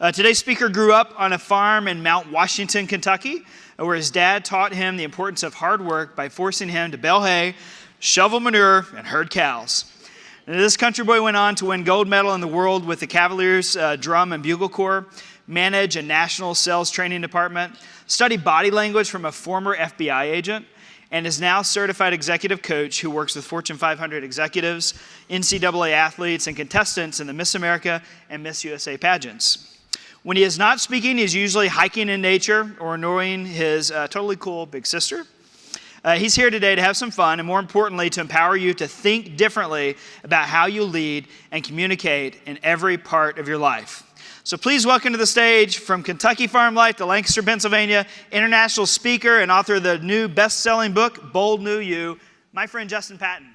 Today's speaker grew up on a farm in Mount Washington, Kentucky, where his dad taught him the importance of hard work by forcing him to bale hay, shovel manure, and herd cows. And this country boy went on to win gold medal in the world with the Cavaliers Drum and Bugle Corps, manage a national sales training department, study body language from a former FBI agent, and is now certified executive coach who works with Fortune 500 executives, NCAA athletes, and contestants in the Miss America and Miss USA pageants. When he is not speaking, he's usually hiking in nature or annoying his totally cool big sister. He's here today to have some fun and, more importantly, to empower you to think differently about how you lead and communicate in every part of your life. So please welcome to the stage, from Kentucky Farm Life to Lancaster, Pennsylvania, international speaker and author of the new best-selling book, Bold New You, my friend Justin Patton.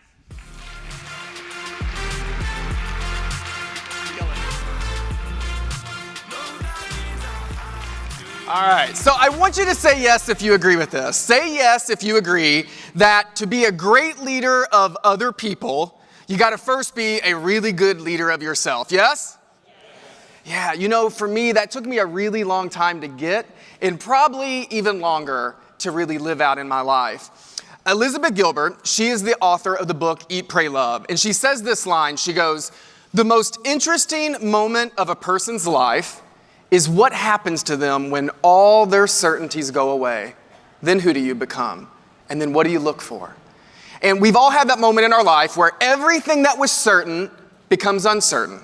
All right, so I want you to say yes if you agree with this. Say yes if you agree that to be a great leader of other people, you got to first be a really good leader of yourself. Yes? Yeah, you know, for me, that took me a really long time to get, and probably even longer to really live out in my life. Elizabeth Gilbert, she is the author of the book Eat, Pray, Love, and she says this line. She goes, "The most interesting moment of a person's life is what happens to them when all their certainties go away. Then who do you become? And then what do you look for?" And we've all had that moment in our life where everything that was certain becomes uncertain.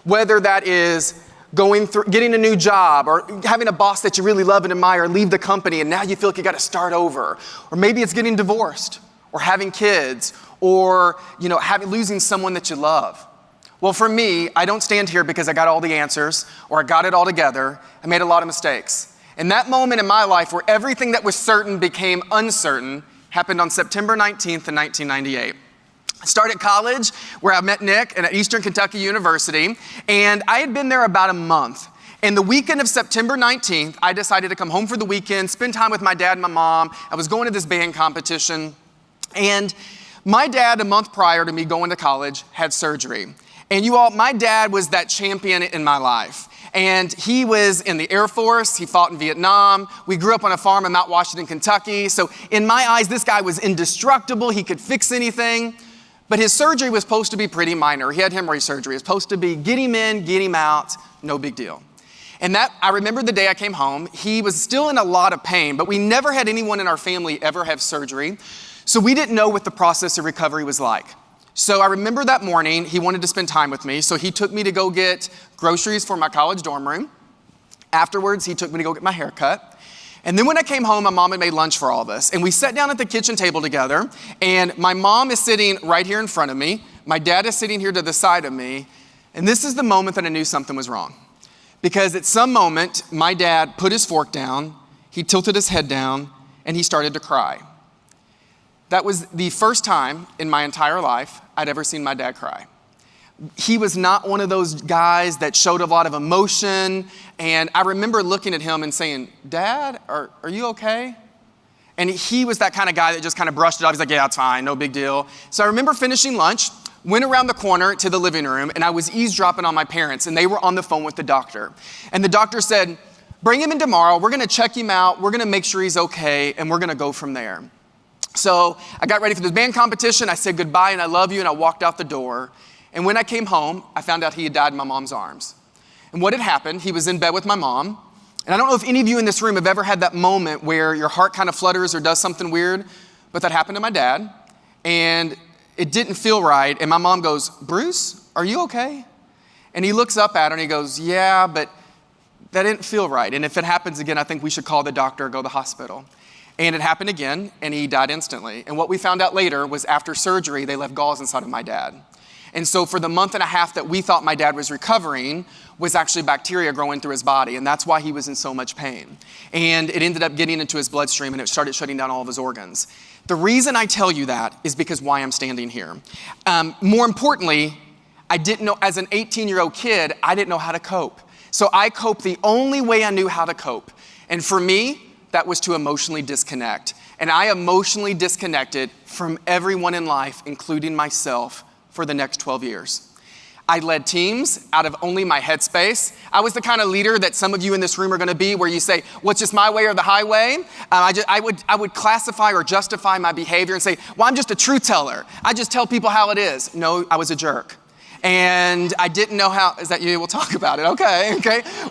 Whether that is getting a new job, or having a boss that you really love and admire leave the company and now you feel like you got to start over. Or maybe it's getting divorced, or having kids, or losing someone that you love. Well, for me, I don't stand here because I got all the answers or I got it all together. I made a lot of mistakes. And that moment in my life where everything that was certain became uncertain happened on September 19th in 1998. I started college where I met Nick at Eastern Kentucky University, and I had been there about a month. And the weekend of September 19th, I decided to come home for the weekend, spend time with my dad and my mom. I was going to this band competition, and my dad, a month prior to me going to college, had surgery. And you all, my dad was that champion in my life. And he was in the Air Force. He fought in Vietnam. We grew up on a farm in Mount Washington, Kentucky. So in my eyes, this guy was indestructible. He could fix anything. But his surgery was supposed to be pretty minor. He had hemorrhage surgery. It was supposed to be get him in, get him out, no big deal. And I remember the day I came home. He was still in a lot of pain, but we never had anyone in our family ever have surgery. So we didn't know what the process of recovery was like. So I remember that morning, he wanted to spend time with me. So he took me to go get groceries for my college dorm room. Afterwards, he took me to go get my hair cut. And then when I came home, my mom had made lunch for all of us. And we sat down at the kitchen table together. And my mom is sitting right here in front of me. My dad is sitting here to the side of me. And this is the moment that I knew something was wrong. Because at some moment, my dad put his fork down, he tilted his head down, and he started to cry. That was the first time in my entire life I'd ever seen my dad cry. He was not one of those guys that showed a lot of emotion. And I remember looking at him and saying, "Dad, are you okay?" And he was that kind of guy that just kind of brushed it off. He's like, "Yeah, it's fine, no big deal." So I remember finishing lunch, went around the corner to the living room, and I was eavesdropping on my parents, and they were on the phone with the doctor. And the doctor said, "Bring him in tomorrow. We're going to check him out. We're going to make sure he's okay, and we're going to go from there." So I got ready for this band competition. I said goodbye and I love you, and I walked out the door. And when I came home, I found out he had died in my mom's arms. And what had happened, he was in bed with my mom. And I don't know if any of you in this room have ever had that moment where your heart kind of flutters or does something weird, but that happened to my dad. And it didn't feel right. And my mom goes, "Bruce, are you okay?" And he looks up at her and he goes, "Yeah, but that didn't feel right. And if it happens again, I think we should call the doctor or go to the hospital." And it happened again, and he died instantly. And what we found out later was after surgery, they left gauze inside of my dad. And so for the month and a half that we thought my dad was recovering was actually bacteria growing through his body, and that's why he was in so much pain. And it ended up getting into his bloodstream, and it started shutting down all of his organs. The reason I tell you that is because why I'm standing here. More importantly, I didn't know, as an 18-year-old kid, I didn't know how to cope. So I coped the only way I knew how to cope. And for me, that was to emotionally disconnect. And I emotionally disconnected from everyone in life, including myself, for the next 12 years. I led teams out of only my headspace. I was the kind of leader that some of you in this room are going to be, where you say, what's just my way or the highway? I would classify or justify my behavior and say, well, I'm just a truth teller. I just tell people how it is. No, I was a jerk. And I didn't know how. Is that you? We'll talk about it. Okay.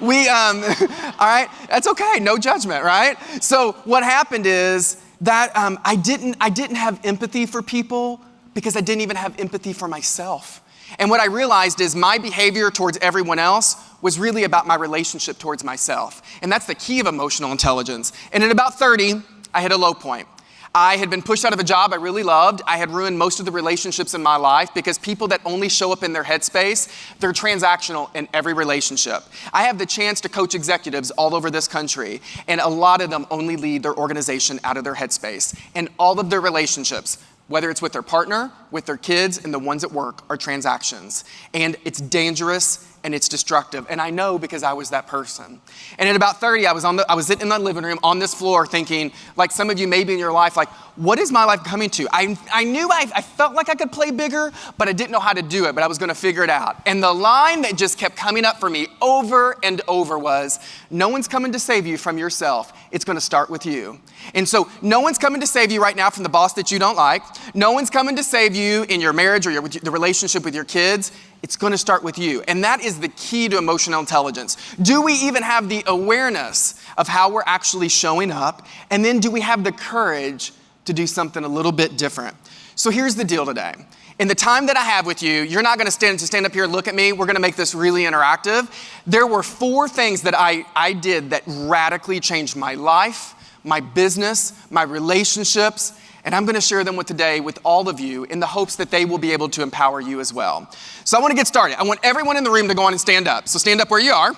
All right, that's okay. No judgment, right? So what happened is that I didn't have empathy for people because I didn't even have empathy for myself. And what I realized is my behavior towards everyone else was really about my relationship towards myself. And that's the key of emotional intelligence. And at about 30, I hit a low point. I had been pushed out of a job I really loved. I had ruined most of the relationships in my life because people that only show up in their headspace, they're transactional in every relationship. I have the chance to coach executives all over this country, and a lot of them only lead their organization out of their headspace. And all of their relationships, whether it's with their partner, with their kids, and the ones at work, are transactions. And it's dangerous and it's destructive. And I know because I was that person. And at about 30, I was sitting in the living room on this floor thinking, like some of you maybe in your life, like, what is my life coming to? I knew I felt like I could play bigger, but I didn't know how to do it, but I was gonna figure it out. And the line that just kept coming up for me over and over was, no one's coming to save you from yourself. It's gonna start with you. And so no one's coming to save you right now from the boss that you don't like. No one's coming to save you in your marriage or the relationship with your kids. It's gonna start with you. And that is the key to emotional intelligence. Do we even have the awareness of how we're actually showing up? And then do we have the courage to do something a little bit different? So here's the deal today. In the time that I have with you, you're not gonna stand up here and look at me. We're gonna make this really interactive. There were 4 things that I did that radically changed my life, my business, my relationships, and I'm gonna share them today with all of you in the hopes that they will be able to empower you as well. So I wanna get started. I want everyone in the room to go on and stand up. So stand up where you are.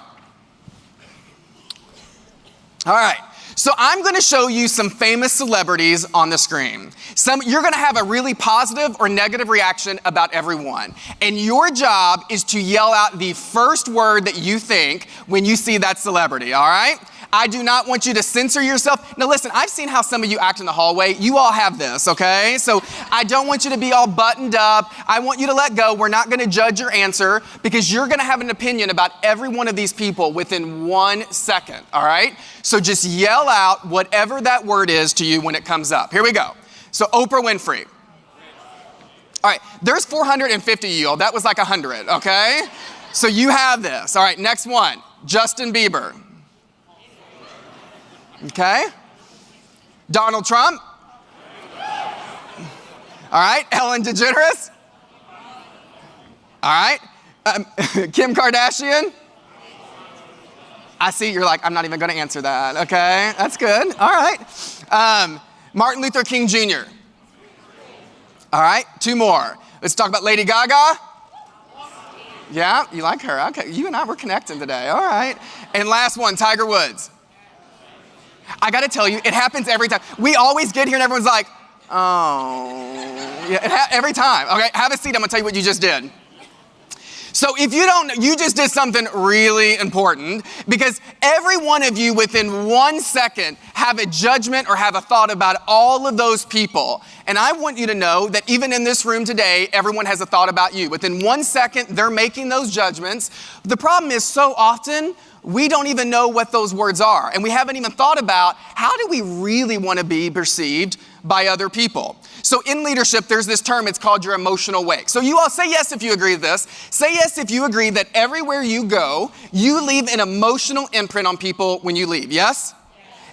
All right. So I'm gonna show you some famous celebrities on the screen. You're gonna have a really positive or negative reaction about everyone. And your job is to yell out the first word that you think when you see that celebrity, all right? I do not want you to censor yourself. Now listen, I've seen how some of you act in the hallway. You all have this, okay? So I don't want you to be all buttoned up. I want you to let go. We're not gonna judge your answer because you're gonna have an opinion about every one of these people within 1 second, all right? So just yell out whatever that word is to you when it comes up. Here we go. So Oprah Winfrey. All right, there's 450 of you all. That was like 100, okay? So you have this. All right, next one, Justin Bieber. Okay? Donald Trump. All right, Ellen DeGeneres. All right, Kim Kardashian. I see you're like, I'm not even gonna answer that, okay? That's good, all right. Martin Luther King Jr. All right, 2 more. Let's talk about Lady Gaga. Yeah, you like her, okay. You and I were connecting today, all right. And last one, Tiger Woods. I gotta tell you, it happens every time. We always get here and everyone's like, oh. Yeah, every time, okay? Have a seat, I'm gonna tell you what you just did. So if you don't know, you just did something really important because every one of you within 1 second have a judgment or have a thought about all of those people. And I want you to know that even in this room today, everyone has a thought about you. Within 1 second, they're making those judgments. The problem is so often, we don't even know what those words are. And we haven't even thought about how do we really want to be perceived by other people. So in leadership, there's this term, it's called your emotional wake. So you all say yes if you agree with this. Say yes if you agree that everywhere you go, you leave an emotional imprint on people when you leave, yes?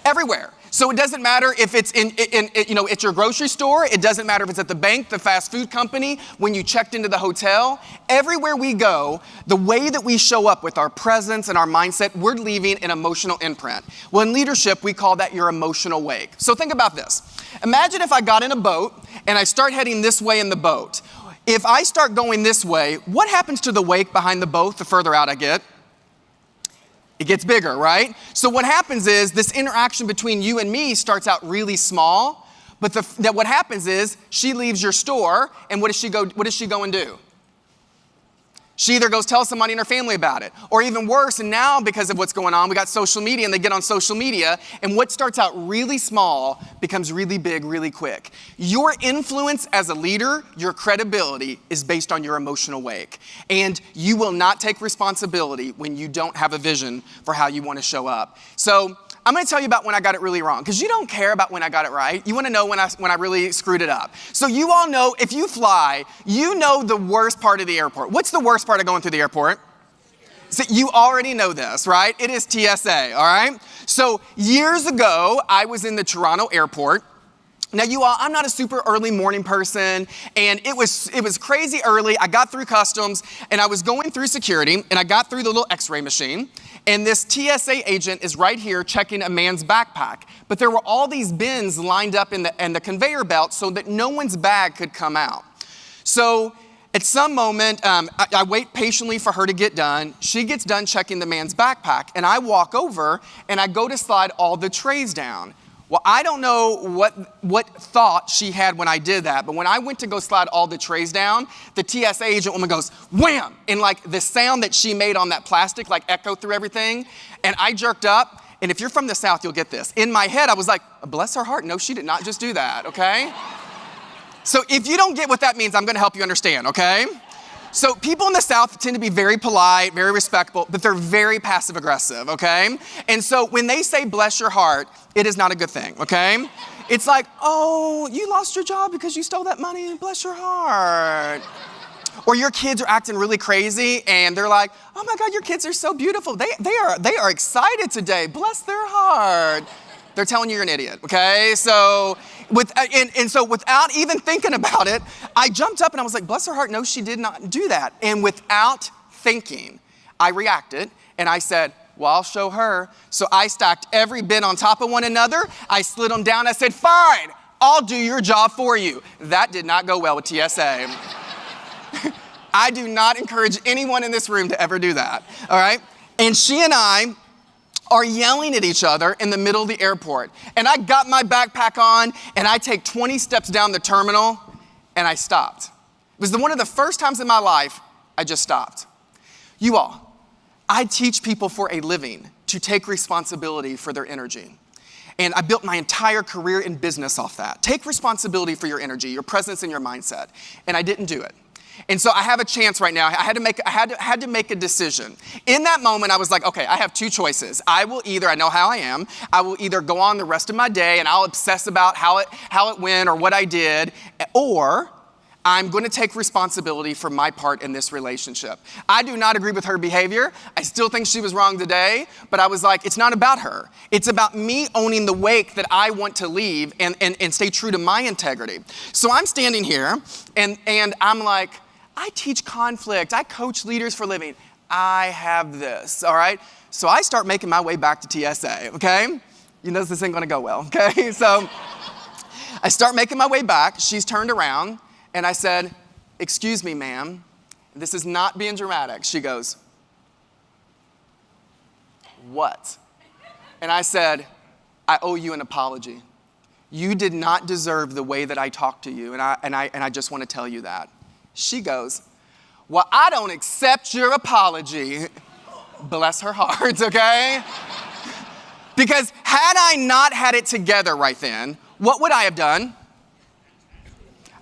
Everywhere. So it doesn't matter if it's at your grocery store. It doesn't matter if it's at the bank, the fast food company, when you checked into the hotel. Everywhere we go, the way that we show up with our presence and our mindset, we're leaving an emotional imprint. Well, in leadership, we call that your emotional wake. So think about this. Imagine if I got in a boat and I start heading this way in the boat. If I start going this way, what happens to the wake behind the boat the further out I get? It gets bigger, right? So what happens is this interaction between you and me starts out really small, but what happens is she leaves your store, and what does she go and do? She either goes tell somebody in her family about it, or even worse, and now because of what's going on, we got social media, and they get on social media, and what starts out really small becomes really big really quick. Your influence as a leader, your credibility is based on your emotional wake, and you will not take responsibility when you don't have a vision for how you want to show up. So I'm going to tell you about when I got it really wrong, because you don't care about when I got it right. You want to know when I really screwed it up. So you all know, if you fly, you know the worst part of the airport. What's the worst part of going through the airport? So you already know this, right? It is TSA, all right? So years ago, I was in the Toronto airport. Now you all, I'm not a super early morning person, and it was crazy early. I got through customs, and I was going through security, and I got through the little x-ray machine, and this TSA agent is right here checking a man's backpack. But there were all these bins lined up in the conveyor belt so that no one's bag could come out. So at some moment, I wait patiently for her to get done. She gets done checking the man's backpack, and I walk over, and I go to slide all the trays down. Well, I don't know what thought she had when I did that, but when I went to go slide all the trays down, the TSA agent woman goes, wham! And like the sound that she made on that plastic like echoed through everything, and I jerked up, and if you're from the South, you'll get this. In my head, I was like, bless her heart, no, she did not just do that, okay? So if you don't get what that means, I'm gonna help you understand, okay? So people in the South tend to be very polite, very respectful, but they're very passive aggressive, okay? And so when they say bless your heart, it is not a good thing, okay? It's like, oh, you lost your job because you stole that money, bless your heart. Or your kids are acting really crazy and they're like, oh my God, your kids are so beautiful. They are excited today, bless their heart. They're telling you you're an idiot, okay? So, so without even thinking about it, I jumped up and I was like, bless her heart, no, she did not do that. And without thinking, I reacted and I said, well, I'll show her. So I stacked every bin on top of one another. I slid them down. I said, fine, I'll do your job for you. That did not go well with TSA. I do not encourage anyone in this room to ever do that, all right? And she and I are yelling at each other in the middle of the airport. And I got my backpack on and I take 20 steps down the terminal and I stopped. It was one of the first times in my life I just stopped. You all, I teach people for a living to take responsibility for their energy. And I built my entire career in business off that. Take responsibility for your energy, your presence, and your mindset. And I didn't do it. And so I have a chance right now. I had to make a decision. In that moment, I was like, okay, I have two choices. I know how I am. I will either go on the rest of my day and I'll obsess about how it went or what I did, or I'm going to take responsibility for my part in this relationship. I do not agree with her behavior. I still think she was wrong today, but I was like, it's not about her. It's about me owning the wake that I want to leave and stay true to my integrity. So I'm standing here and I'm like, I teach conflict. I coach leaders for a living. I have this, all right? So I start making my way back to TSA, okay? You know this ain't gonna go well, okay? So I start making my way back. She's turned around and I said, excuse me, ma'am. This is not being dramatic. She goes, what? And I said, I owe you an apology. You did not deserve the way that I talked to you, and I just want to tell you that. She goes, well, I don't accept your apology. Bless her heart, okay? Because had I not had it together right then, what would I have done?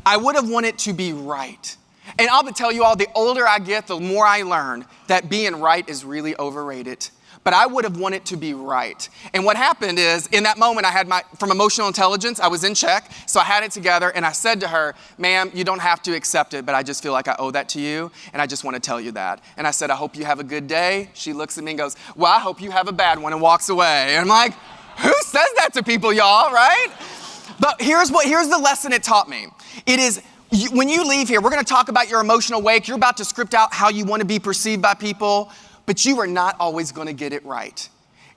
I would have wanted to be right. And I'll tell you all, the older I get, the more I learn that being right is really overrated. But I would have wanted to be right. And what happened is, in that moment, I had from emotional intelligence, I was in check, so I had it together, and I said to her, ma'am, you don't have to accept it, but I just feel like I owe that to you, and I just want to tell you that. And I said, I hope you have a good day. She looks at me and goes, well, I hope you have a bad one, and walks away. And I'm like, who says that to people, y'all, right? But here's the lesson it taught me. It is, when you leave here, we're going to talk about your emotional wake. You're about to script out how you want to be perceived by people, but you are not always going to get it right.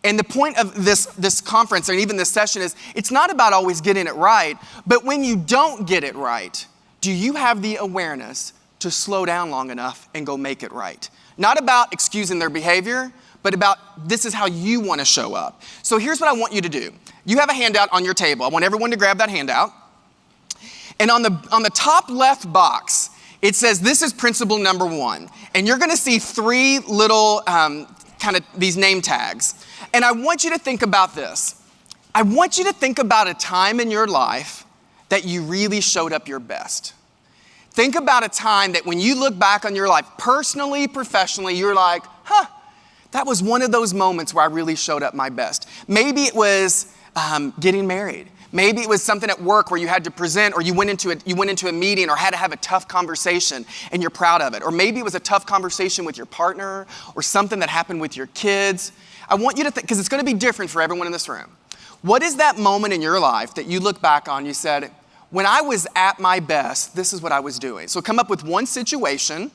And the point of this conference, or even this session, is it's not about always getting it right, but when you don't get it right, do you have the awareness to slow down long enough and go make it right? Not about excusing their behavior, but about this is how you want to show up. So here's what I want you to do. You have a handout on your table. I want everyone to grab that handout. And on the top left box, It says this is principle number 1. And you're going to see 3 little kind of these name tags. And I want you to think about this. I want you to think about a time in your life that you really showed up your best. Think about a time that when you look back on your life, personally, professionally, you're like, that was one of those moments where I really showed up my best. Maybe it was getting married. Maybe it was something at work where you had to present, or you went into a meeting or had to have a tough conversation and you're proud of it. Or maybe it was a tough conversation with your partner or something that happened with your kids. I want you to think, because it's going to be different for everyone in this room. What is that moment in your life that you look back on, you said, when I was at my best, this is what I was doing. So come up with one situation,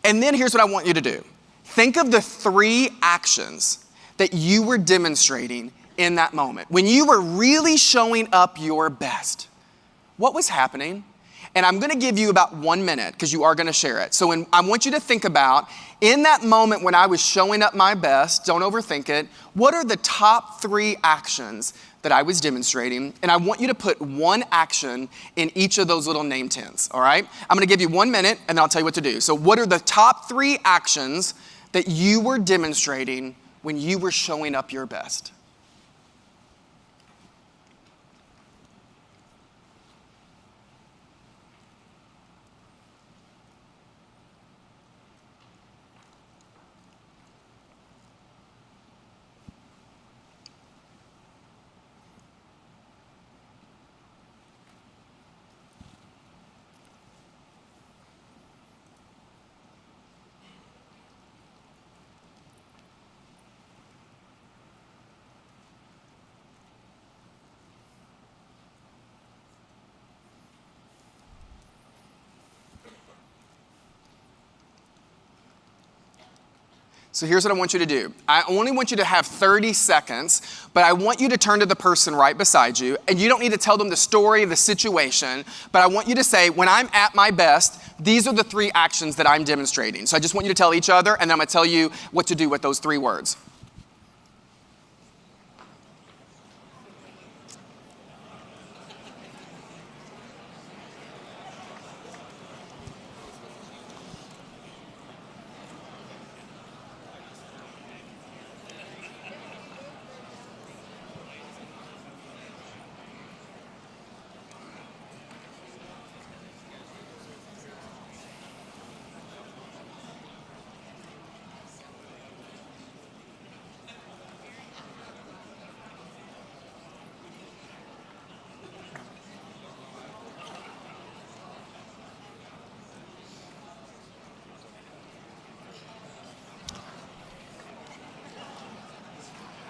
and then here's what I want you to do. Think of the 3 actions that you were demonstrating in that moment. When you were really showing up your best, what was happening? And I'm going to give you about 1 minute because you are going to share it. So I want you to think about, in that moment when I was showing up my best, don't overthink it, what are the top 3 actions that I was demonstrating? And I want you to put 1 action in each of those little name tents, all right? I'm going to give you 1 minute and then I'll tell you what to do. So what are the top 3 actions that you were demonstrating when you were showing up your best? So here's what I want you to do. I only want you to have 30 seconds, but I want you to turn to the person right beside you, and you don't need to tell them the story of the situation, but I want you to say, when I'm at my best, these are the 3 actions that I'm demonstrating. So I just want you to tell each other, and then I'm going to tell you what to do with those 3 words.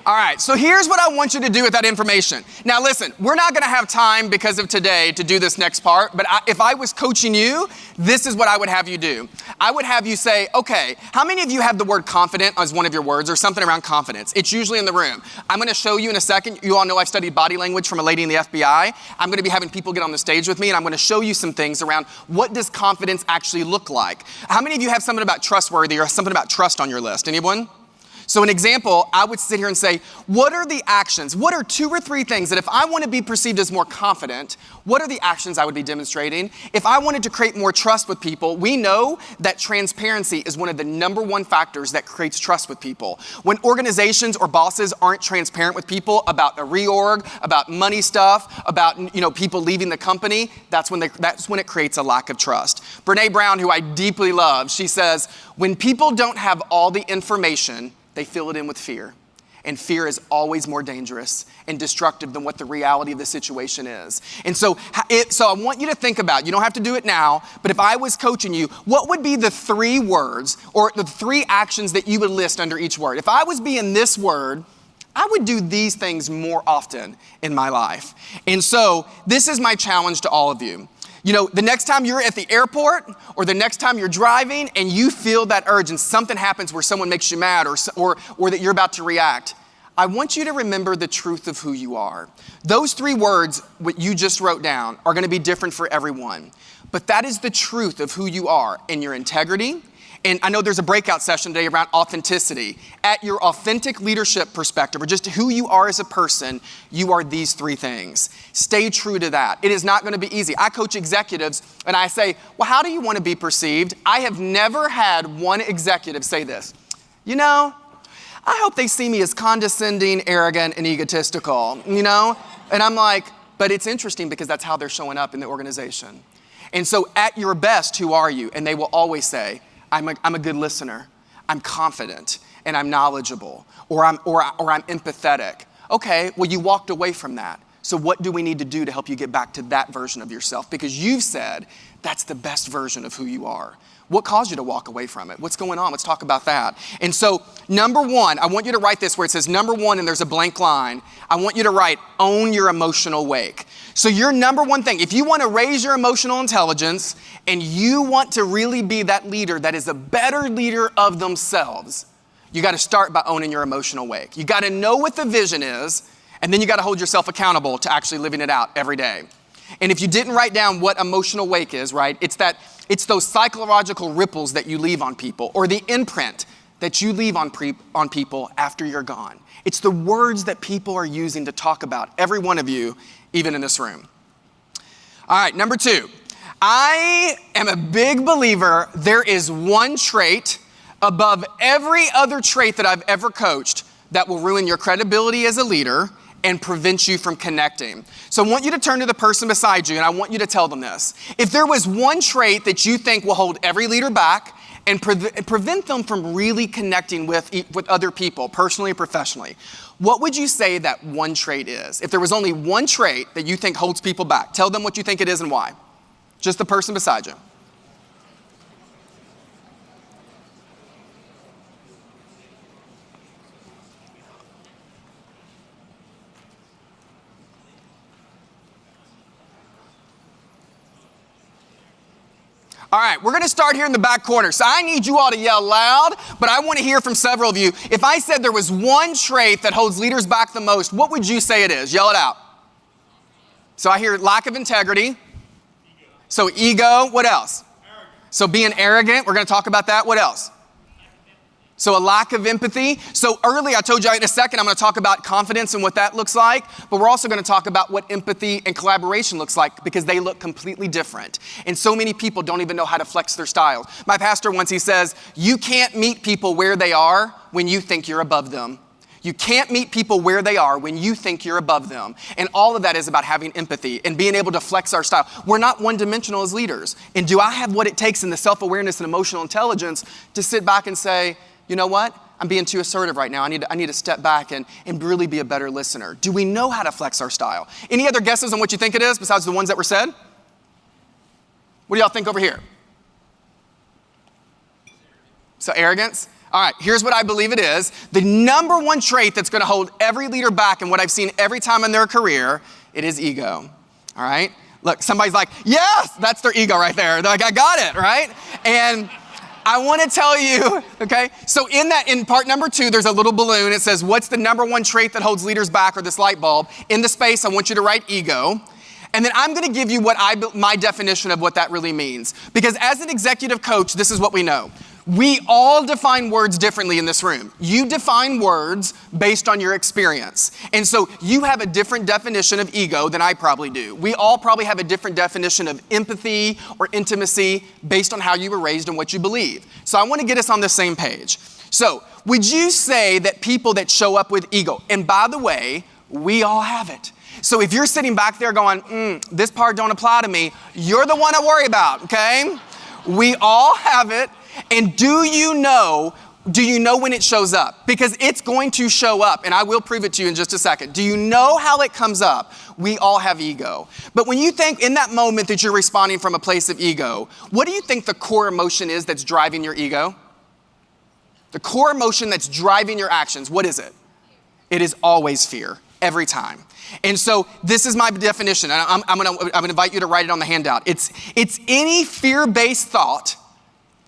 All right, so here's what I want you to do with that information. Now listen, we're not gonna have time because of today to do this next part, but if I was coaching you, this is what I would have you do. I would have you say, okay, how many of you have the word confident as one of your words or something around confidence? It's usually in the room. I'm gonna show you in a second. You all know I've studied body language from a lady in the FBI. I'm gonna be having people get on the stage with me, and I'm gonna show you some things around what does confidence actually look like. How many of you have something about trustworthy or something about trust on your list? Anyone? So an example, I would sit here and say, what are the actions? What are 2 or 3 things that if I want to be perceived as more confident, what are the actions I would be demonstrating? If I wanted to create more trust with people, we know that transparency is one of the number 1 factors that creates trust with people. When organizations or bosses aren't transparent with people about a reorg, about money stuff, about people leaving the company, that's when it creates a lack of trust. Brene Brown, who I deeply love, she says, when people don't have all the information, they fill it in with fear. And fear is always more dangerous and destructive than what the reality of the situation is. And so I want you to think about, you don't have to do it now, but if I was coaching you, what would be the 3 words or the 3 actions that you would list under each word? If I was being this word, I would do these things more often in my life. And so this is my challenge to all of you. The next time you're at the airport or the next time you're driving and you feel that urge and something happens where someone makes you mad or that you're about to react, I want you to remember the truth of who you are. Those 3 words, what you just wrote down, are going to be different for everyone. But that is the truth of who you are in your integrity, And I know there's a breakout session today around authenticity. At your authentic leadership perspective, or just who you are as a person, you are these three things. Stay true to that. It is not going to be easy. I coach executives and I say, well, how do you want to be perceived? I have never had one executive say this. You know, I hope they see me as condescending, arrogant, and egotistical, you know? And I'm like, but it's interesting because that's how they're showing up in the organization. And so at your best, who are you? And they will always say, I'm a good listener, I'm confident, and I'm knowledgeable, or I'm empathetic. Okay, well, you walked away from that. So what do we need to do to help you get back to that version of yourself? Because you've said that's the best version of who you are. What caused you to walk away from it? What's going on? Let's talk about that. And so, number one, I want you to write this where it says number one and there's a blank line. I want you to write, own your emotional wake. So your number one thing, if you want to raise your emotional intelligence and you want to really be that leader that is a better leader of themselves, you got to start by owning your emotional wake. You got to know what the vision is, and then you got to hold yourself accountable to actually living it out every day. And if you didn't write down what emotional wake is, right, it's those psychological ripples that you leave on people, or the imprint that you leave on people after you're gone. It's the words that people are using to talk about, every one of you, even in this room. All right, number two, I am a big believer there is one trait above every other trait that I've ever coached that will ruin your credibility as a leader and prevent you from connecting. So I want you to turn to the person beside you and I want you to tell them this. If there was one trait that you think will hold every leader back and prevent them from really connecting with other people, personally and professionally, what would you say that one trait is? If there was only one trait that you think holds people back, tell them what you think it is and why. Just the person beside you. All right, we're going to start here in the back corner. So I need you all to yell loud, but I want to hear from several of you. If I said there was one trait that holds leaders back the most, what would you say it is? Yell it out. So I hear lack of integrity. So ego. What else? So being arrogant. We're going to talk about that. What else? So a lack of empathy. So early, I told you in a second, I'm going to talk about confidence and what that looks like, but we're also going to talk about what empathy and collaboration looks like because they look completely different. And so many people don't even know how to flex their styles. My pastor once, he says, you can't meet people where they are when you think you're above them. You can't meet people where they are when you think you're above them. And all of that is about having empathy and being able to flex our style. We're not one-dimensional as leaders. And do I have what it takes in the self-awareness and emotional intelligence to sit back and say, you know what? I'm being too assertive right now. I need to step back and really be a better listener. Do we know how to flex our style? Any other guesses on what you think it is besides the ones that were said? What do y'all think over here? So arrogance? All right, here's what I believe it is. The number one trait that's going to hold every leader back and what I've seen every time in their career, it is ego. All right? Look, somebody's like, yes, that's their ego right there. They're like, I got it, right? And I want to tell you, okay, so in part number two, there's a little balloon. It says, what's the number one trait that holds leaders back, or this light bulb? In the space, I want you to write ego. And then I'm going to give you my definition of what that really means. Because as an executive coach, this is what we know. We all define words differently in this room. You define words based on your experience. And so you have a different definition of ego than I probably do. We all probably have a different definition of empathy or intimacy based on how you were raised and what you believe. So I want to get us on the same page. So would you say that people that show up with ego, and by the way, we all have it. So if you're sitting back there going, this part don't apply to me, you're the one I worry about, okay? We all have it. And do you know when it shows up? Because it's going to show up, and I will prove it to you in just a second. Do you know how it comes up? We all have ego. But when you think in that moment that you're responding from a place of ego, what do you think the core emotion is that's driving your ego? The core emotion that's driving your actions, what is it? It is always fear, every time. And so this is my definition. I'm gonna invite you to write it on the handout. It's any fear-based thought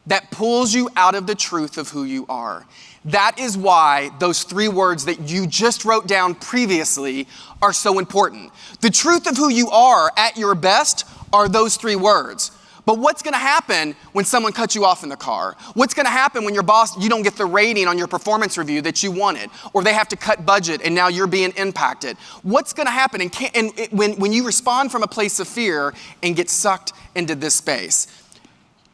that pulls you out of the truth of who you are. That is why those three words that you just wrote down previously are so important. The truth of who you are at your best are those three words. But what's gonna happen when someone cuts you off in the car? What's gonna happen when your boss, you don't get the rating on your performance review that you wanted, or they have to cut budget and now you're being impacted? What's gonna happen when you respond from a place of fear and get sucked into this space?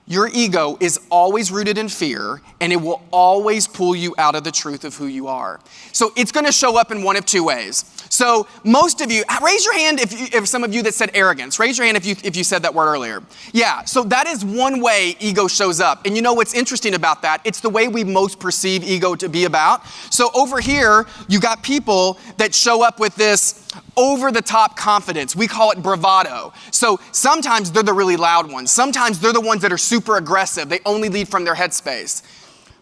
Your ego is always rooted in fear, and it will always pull you out of the truth of who you are. So it's gonna show up in one of two ways. So most of you, raise your hand if some of you that said arrogance. Raise your hand if you said that word earlier. Yeah, so that is one way ego shows up. And you know what's interesting about that? It's the way we most perceive ego to be about. So over here, you got people that show up with this over-the-top confidence. We call it bravado. So sometimes they're the really loud ones. Sometimes they're the ones that are super aggressive. They only lead from their headspace.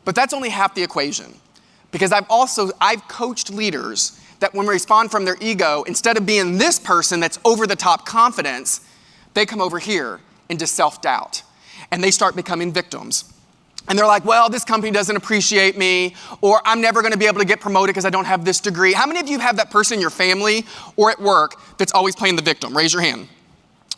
But that's only half the equation. Because I've coached leaders that when we respond from their ego, instead of being this person that's over-the-top confidence, they come over here into self-doubt. And they start becoming victims. And they're like, well, this company doesn't appreciate me, or I'm never gonna be able to get promoted because I don't have this degree. How many of you have that person in your family or at work that's always playing the victim? Raise your hand.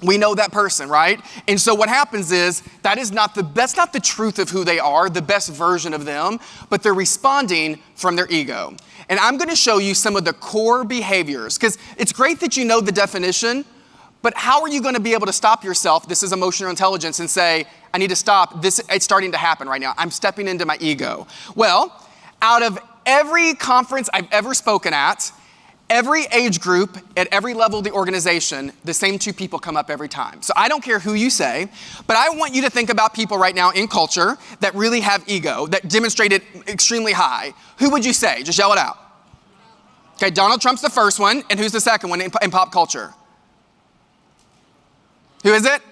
We know that person, right? And so what happens is that's not the truth of who they are, the best version of them, but they're responding from their ego. And I'm gonna show you some of the core behaviors, because it's great that you know the definition, but how are you gonna be able to stop yourself, this is emotional intelligence, and say, I need to stop, it's starting to happen right now. I'm stepping into my ego. Well, out of every conference I've ever spoken at, every age group, at every level of the organization, the same two people come up every time. So I don't care who you say, but I want you to think about people right now in culture that really have ego, that demonstrate it extremely high. Who would you say? Just yell it out. Okay, Donald Trump's the first one, and who's the second one in pop culture? Who is it?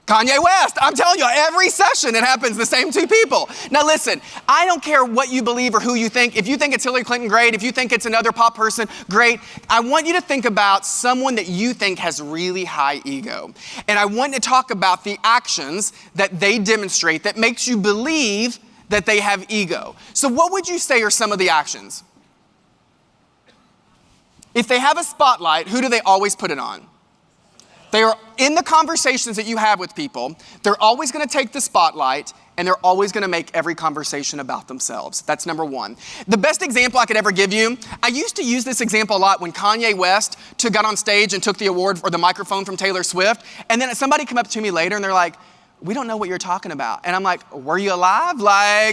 Kanye West. I'm telling you, every session it happens, the same two people. Now listen, I don't care what you believe or who you think. If you think it's Hillary Clinton, great. If you think it's another pop person, great. I want you to think about someone that you think has really high ego. And I want to talk about the actions that they demonstrate that makes you believe that they have ego. So what would you say are some of the actions? If they have a spotlight, who do they always put it on? They are in the conversations that you have with people, they're always gonna take the spotlight and they're always gonna make every conversation about themselves. That's number one. The best example I could ever give you, I used to use this example a lot when Kanye West got on stage and took the award or the microphone from Taylor Swift, and then somebody came up to me later and they're like, we don't know what you're talking about. And I'm like, were you alive?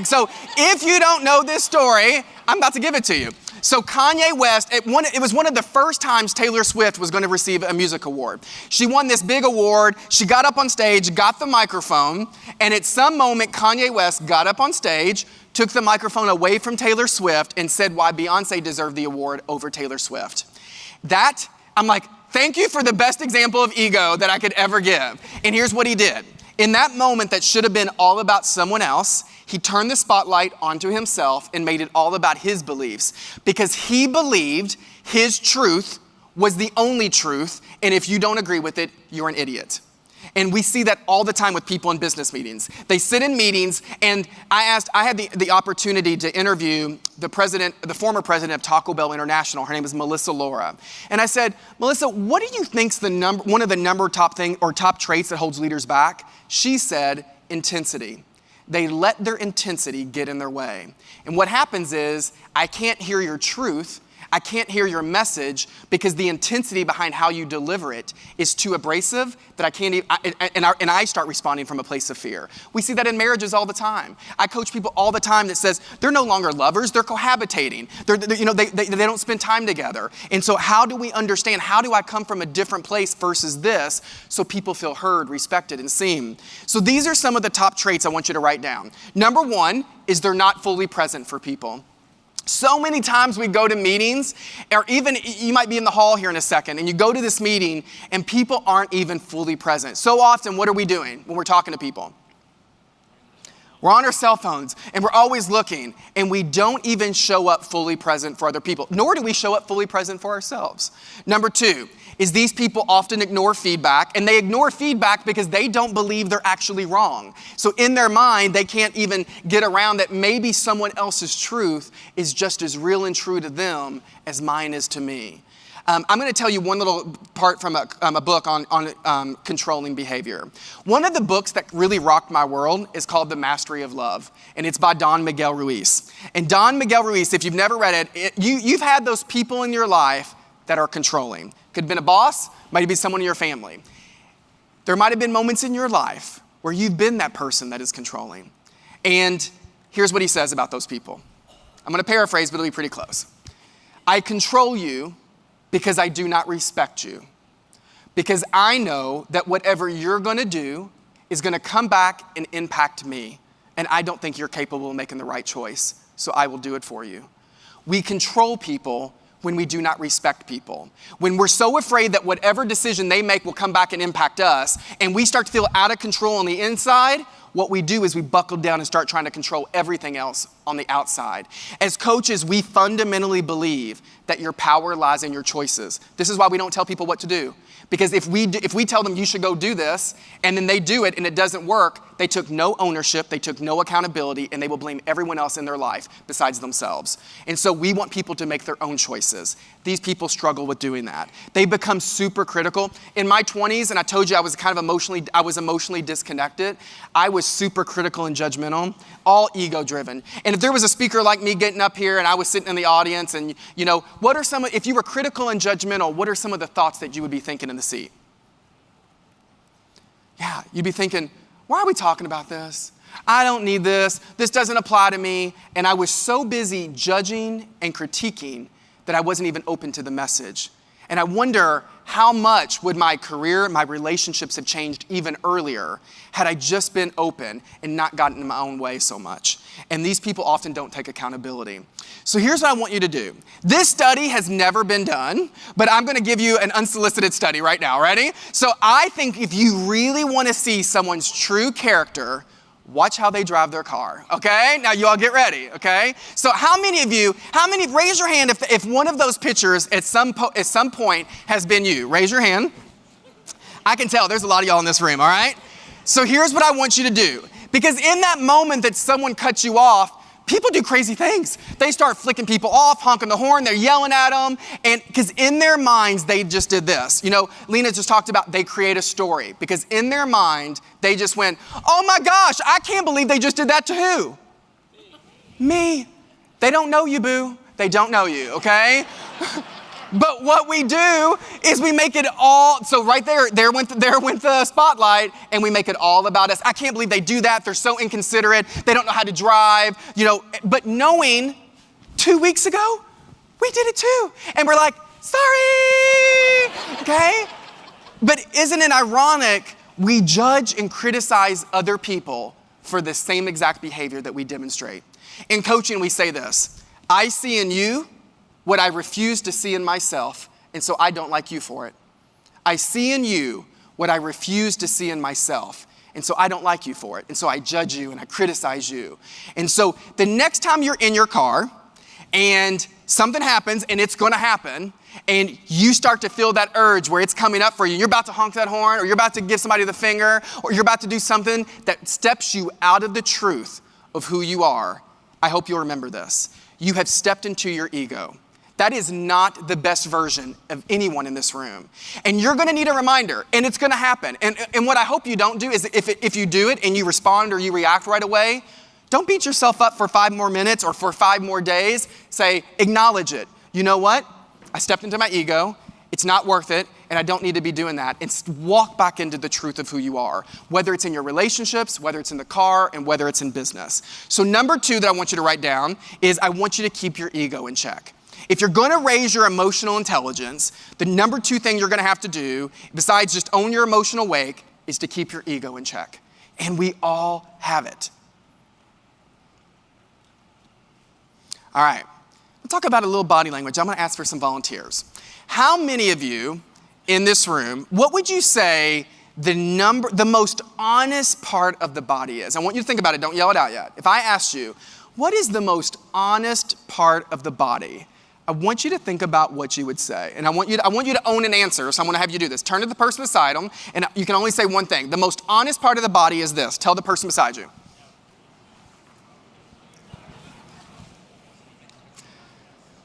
So if you don't know this story, I'm about to give it to you. So Kanye West, it was one of the first times Taylor Swift was going to receive a music award. She won this big award. She got up on stage, got the microphone, and at some moment, Kanye West got up on stage, took the microphone away from Taylor Swift, and said why Beyonce deserved the award over Taylor Swift. I'm like, thank you for the best example of ego that I could ever give. And here's what he did. In that moment that should have been all about someone else, he turned the spotlight onto himself and made it all about his beliefs, because he believed his truth was the only truth, and if you don't agree with it, you're an idiot. And we see that all the time with people in business meetings. They sit in meetings, and I had the opportunity to interview the former president of Taco Bell International. Her name is Melissa Laura. And I said, Melissa, what do you think's one of the top traits that holds leaders back? She said, intensity. They let their intensity get in their way. And what happens is, I can't hear your truth, I can't hear your message, because the intensity behind how you deliver it is too abrasive that I can't even, and I start responding from a place of fear. We see that in marriages all the time. I coach people all the time that says they're no longer lovers, they're cohabitating. They don't spend time together. And so how do we understand, how do I come from a different place versus this so people feel heard, respected, and seen? So these are some of the top traits I want you to write down. Number one is they're not fully present for people. So many times we go to meetings, or even you might be in the hall here in a second, and you go to this meeting and people aren't even fully present. So often, what are we doing when we're talking to people? We're on our cell phones and we're always looking, and we don't even show up fully present for other people, nor do we show up fully present for ourselves. Number two is these people often ignore feedback, and they ignore feedback because they don't believe they're actually wrong. So in their mind, they can't even get around that maybe someone else's truth is just as real and true to them as mine is to me. I'm going to tell you one little part from a book on controlling behavior. One of the books that really rocked my world is called The Mastery of Love, and it's by Don Miguel Ruiz. And Don Miguel Ruiz, if you've never read it, you've had those people in your life that are controlling. Could have been a boss, might be someone in your family. There might have been moments in your life where you've been that person that is controlling. And here's what he says about those people. I'm going to paraphrase, but it'll be pretty close. I control you because I do not respect you. Because I know that whatever you're going to do is going to come back and impact me. And I don't think you're capable of making the right choice, so I will do it for you. We control people when we do not respect people. When we're so afraid that whatever decision they make will come back and impact us, and we start to feel out of control on the inside, what we do is we buckle down and start trying to control everything else on the outside. As coaches, we fundamentally believe that your power lies in your choices. This is why we don't tell people what to do. Because if we tell them you should go do this, and then they do it and it doesn't work, they took no ownership, they took no accountability, and they will blame everyone else in their life besides themselves. And so we want people to make their own choices. These people struggle with doing that. They become super critical. In my 20s, and I told you I was emotionally disconnected, I was super critical and judgmental, all ego-driven. And if there was a speaker like me getting up here and I was sitting in the audience and, if you were critical and judgmental, what are some of the thoughts that you would be thinking in the seat? Yeah, you'd be thinking, why are we talking about this? I don't need this. This doesn't apply to me. And I was so busy judging and critiquing that I wasn't even open to the message. And I wonder how much would my career, my relationships have changed even earlier had I just been open and not gotten in my own way so much. And these people often don't take accountability. So here's what I want you to do. This study has never been done, but I'm going to give you an unsolicited study right now. Ready? So I think if you really want to see someone's true character, watch how they drive their car, okay? Now you all get ready, okay? So raise your hand if one of those pictures at some point has been you. Raise your hand. I can tell there's a lot of y'all in this room, all right? So here's what I want you to do. Because in that moment that someone cuts you off, people do crazy things. They start flicking people off, honking the horn, they're yelling at them, and because in their minds, they just did this. Lena just talked about they create a story, because in their mind, they just went, oh my gosh, I can't believe they just did that to who? Me. They don't know you, boo. They don't know you, okay? But what we do is we make it all, so right there went the spotlight, and we make it all about us. I can't believe they do that. They're so inconsiderate. They don't know how to drive, But knowing 2 weeks ago, we did it too. And we're like, sorry, okay? But isn't it ironic? We judge and criticize other people for the same exact behavior that we demonstrate. In coaching, we say this: I see in you what I refuse to see in myself, and so I don't like you for it. I see in you what I refuse to see in myself, and so I don't like you for it. And so I judge you and I criticize you. And so the next time you're in your car and something happens, and it's gonna happen, and you start to feel that urge where it's coming up for you, you're about to honk that horn, or you're about to give somebody the finger, or you're about to do something that steps you out of the truth of who you are, I hope you'll remember this. You have stepped into your ego. That is not the best version of anyone in this room. And you're gonna need a reminder, and it's gonna happen. And what I hope you don't do is if you do it and you respond or you react right away, don't beat yourself up for 5 more minutes or for 5 more days. Say, acknowledge it. You know what? I stepped into my ego. It's not worth it, and I don't need to be doing that. And walk back into the truth of who you are, whether it's in your relationships, whether it's in the car, and whether it's in business. So number 2 that I want you to write down is I want you to keep your ego in check. If you're gonna raise your emotional intelligence, the number 2 thing you're gonna have to do, besides just own your emotional wake, is to keep your ego in check. And we all have it. All right, let's talk about a little body language. I'm gonna ask for some volunteers. How many of you in this room, what would you say the most honest part of the body is? I want you to think about it, don't yell it out yet. If I asked you, what is the most honest part of the body? I want you to think about what you would say. And I want you to own an answer, so I'm gonna have you do this. Turn to the person beside them, and you can only say one thing. The most honest part of the body is this. Tell the person beside you.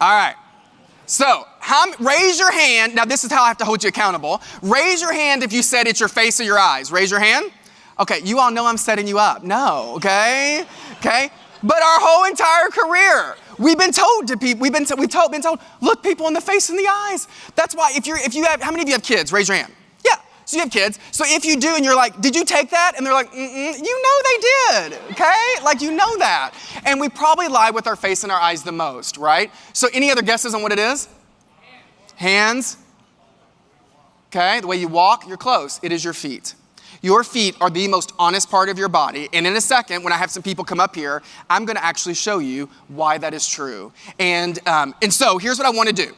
All right. So, Raise your hand. Now, this is how I have to hold you accountable. Raise your hand if you said it's your face or your eyes. Raise your hand. Okay, you all know I'm setting you up. No, okay? Okay? But our whole entire career, we've been told to people, we've been told, look people in the face and the eyes. That's why if you have, how many of you have kids? Raise your hand. Yeah, so you have kids. So if you do and you're like, did you take that? And they're like, you know they did, okay? Like you know that. And we probably lie with our face and our eyes the most, right? So any other guesses on what it is? Hands. Okay, the way you walk, you're close. It is your feet. Your feet are the most honest part of your body. And in a second, when I have some people come up here, I'm going to actually show you why that is true. And so here's what I want to do.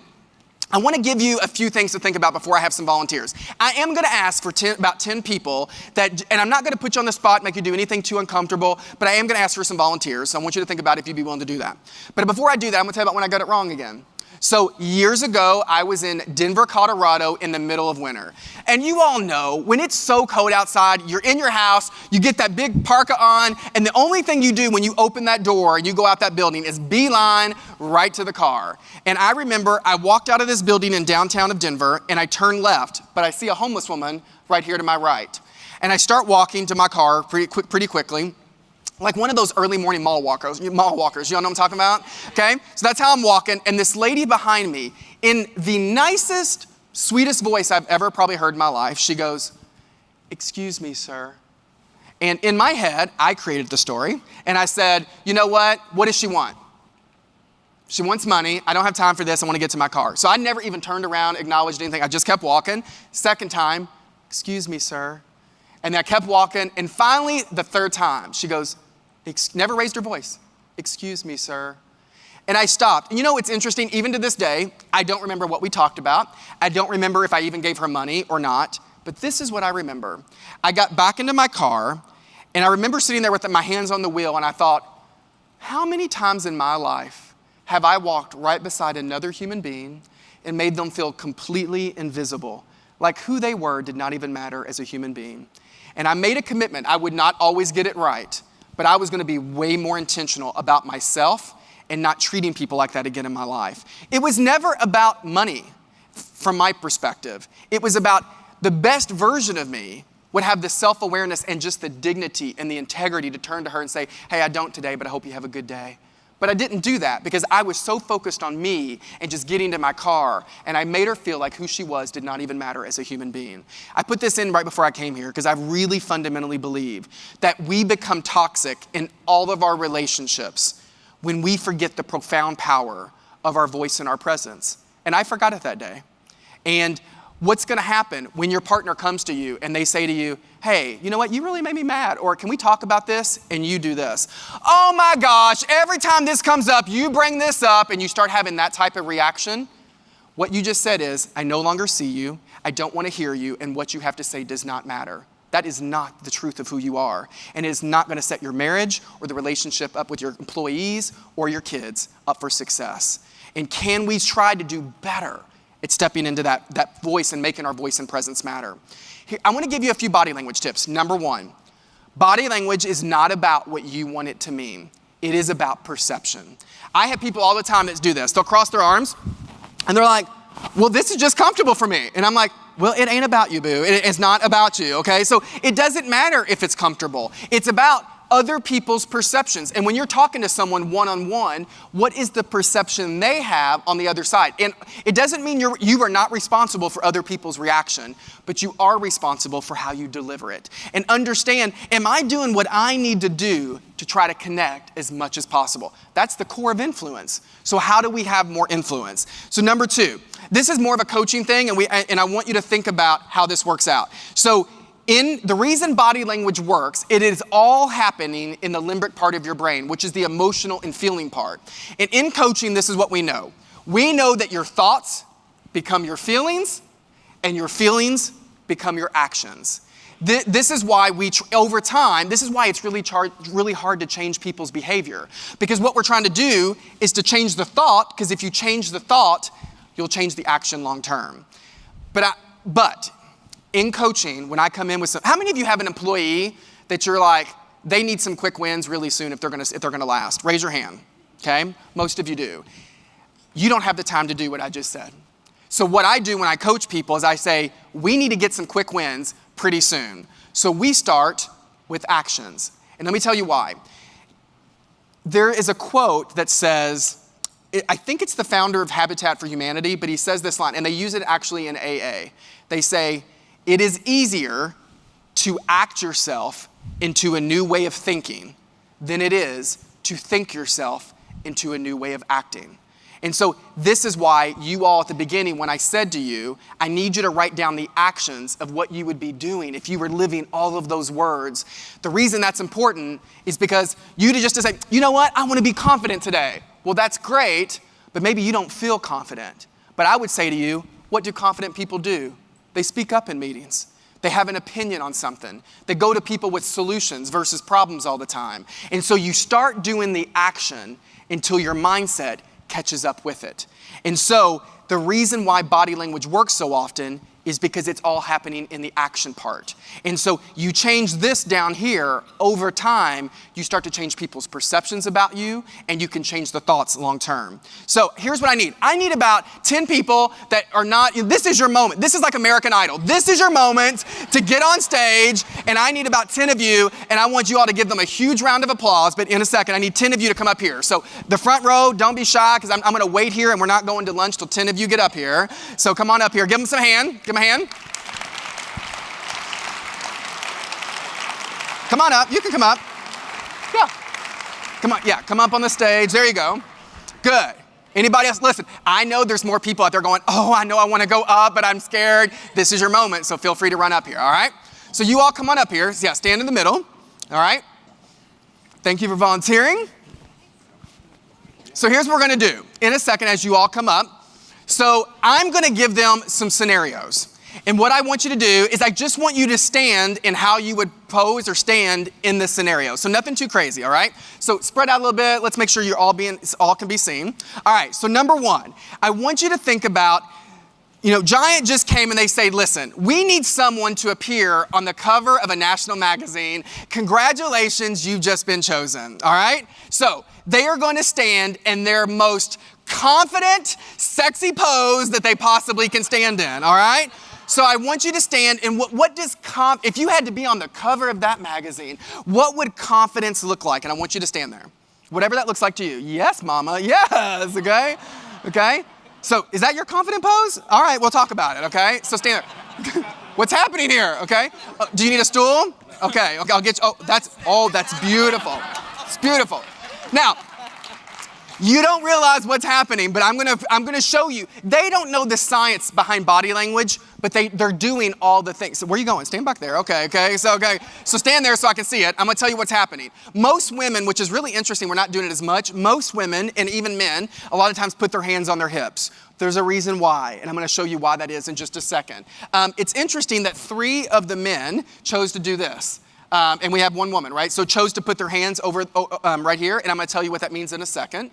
I want to give you a few things to think about before I have some volunteers. I am going to ask for about 10 people and I'm not going to put you on the spot, make you do anything too uncomfortable, but I am going to ask for some volunteers. So I want you to think about if you'd be willing to do that. But before I do that, I'm going to tell you about when I got it wrong again. So years ago, I was in Denver, Colorado in the middle of winter. And you all know, when it's so cold outside, you're in your house, you get that big parka on, and the only thing you do when you open that door and you go out that building is beeline right to the car. And I remember I walked out of this building in downtown of Denver, and I turned left, but I see a homeless woman right here to my right. And I start walking to my car pretty quickly. Like one of those early morning mall walkers. You all know what I'm talking about? Okay? So that's how I'm walking. And this lady behind me, in the nicest, sweetest voice I've ever probably heard in my life, she goes, "Excuse me, sir." And in my head, I created the story. And I said, you know what? What does she want? She wants money. I don't have time for this. I want to get to my car. So I never even turned around, acknowledged anything. I just kept walking. Second time, "Excuse me, sir." And I kept walking. And finally, the third time, she goes, never raised her voice. "Excuse me, sir." And I stopped. And you know what's interesting? Even to this day, I don't remember what we talked about. I don't remember if I even gave her money or not. But this is what I remember. I got back into my car, and I remember sitting there with my hands on the wheel, and I thought, how many times in my life have I walked right beside another human being and made them feel completely invisible? Like who they were did not even matter as a human being. And I made a commitment. I would not always get it right. But I was going to be way more intentional about myself and not treating people like that again in my life. It was never about money from my perspective. It was about the best version of me would have the self-awareness and just the dignity and the integrity to turn to her and say, "Hey, I don't today, but I hope you have a good day." But I didn't do that because I was so focused on me and just getting to my car, and I made her feel like who she was did not even matter as a human being. I put this in right before I came here because I really fundamentally believe that we become toxic in all of our relationships when we forget the profound power of our voice and our presence. And I forgot it that day. And what's going to happen when your partner comes to you and they say to you, "Hey, you know what? You really made me mad." Or, "Can we talk about this?" And you do this. "Oh my gosh, every time this comes up, you bring this up," and you start having that type of reaction. What you just said is, "I no longer see you. I don't want to hear you. And what you have to say does not matter." That is not the truth of who you are. And it is not going to set your marriage or the relationship up with your employees or your kids up for success. And can we try to do better at stepping into that voice and making our voice and presence matter? Here, I want to give you a few body language tips. Number one, body language is not about what you want it to mean. It is about perception. I have people all the time that do this. They'll cross their arms and they're like, "Well, this is just comfortable for me." And I'm like, "Well, it ain't about you, boo. It's not about you, okay?" So it doesn't matter if it's comfortable. It's about other people's perceptions. And when you're talking to someone one-on-one, what is the perception they have on the other side? And it doesn't mean you are not responsible for other people's reaction, but you are responsible for how you deliver it. And understand, am I doing what I need to do to try to connect as much as possible? That's the core of influence. So how do we have more influence? So number two, this is more of a coaching thing, and I want you to think about how this works out. So the reason body language works, it is all happening in the limbic part of your brain, which is the emotional and feeling part. And in coaching, this is what we know. We know that your thoughts become your feelings, and your feelings become your actions. This is why over time, this is why it's really hard to change people's behavior. Because what we're trying to do is to change the thought, because if you change the thought, you'll change the action long term. But in coaching, when I come in with how many of you have an employee that you're like, they need some quick wins really soon if they're gonna last? Raise your hand, okay? Most of you do. You don't have the time to do what I just said. So what I do when I coach people is I say, we need to get some quick wins pretty soon. So we start with actions. And let me tell you why. There is a quote that says, I think it's the founder of Habitat for Humanity, but he says this line, and they use it actually in AA. They say, it is easier to act yourself into a new way of thinking than it is to think yourself into a new way of acting. And so this is why you all at the beginning, when I said to you, I need you to write down the actions of what you would be doing if you were living all of those words. The reason that's important is because you just to say, you know what, I want to be confident today. Well, that's great, but maybe you don't feel confident. But I would say to you, what do confident people do? They speak up in meetings. They have an opinion on something. They go to people with solutions versus problems all the time. And so you start doing the action until your mindset catches up with it. And so the reason why body language works so often is because it's all happening in the action part. And so you change this down here, over time, you start to change people's perceptions about you, and you can change the thoughts long term. So here's what I need. I need about 10 people that are not, this is your moment. This is like American Idol. This is your moment to get on stage, and I need about 10 of you, and I want you all to give them a huge round of applause, but in a second, I need 10 of you to come up here. So the front row, don't be shy, because I'm gonna wait here, and we're not going to lunch till 10 of you get up here. So come on up here. Give them some hand. Give them a hand. Come on up. You can come up. Yeah. Come on. Yeah, come up on the stage. There you go. Good. Anybody else? Listen, I know there's more people out there going, oh, I know I want to go up, but I'm scared. This is your moment, so feel free to run up here, all right? So you all come on up here. Yeah, stand in the middle, all right? Thank you for volunteering. So here's what we're going to do. In a second, as you all come up, so I'm going to give them some scenarios. And what I want you to do is I just want you to stand in how you would pose or stand in this scenario. So nothing too crazy, all right? So spread out a little bit. Let's make sure you're all can be seen. All right, so number one, I want you to think about, Giant just came and they say, listen, we need someone to appear on the cover of a national magazine. Congratulations, you've just been chosen, all right? So they are going to stand in their most confident, sexy pose that they possibly can stand in, all right? So I want you to stand, and what does if you had to be on the cover of that magazine, what would confidence look like? And I want you to stand there. Whatever that looks like to you. Yes, mama, yes, okay? Okay? So is that your confident pose? All right, we'll talk about it, okay? So stand there. What's happening here, okay? Do you need a stool? Okay, I'll get you, that's beautiful. It's beautiful. Now, you don't realize what's happening, but I'm gonna show you. They don't know the science behind body language, but they're doing all the things. So where are you going? Stand back there. Okay. So stand there so I can see it. I'm gonna tell you what's happening. Most women, which is really interesting, we're not doing it as much. Most women, and even men, a lot of times put their hands on their hips. There's a reason why, and I'm gonna show you why that is in just a second. It's interesting that 3 of the men chose to do this. And we have 1 woman, right? So chose to put their hands over right here, and I'm going to tell you what that means in a second.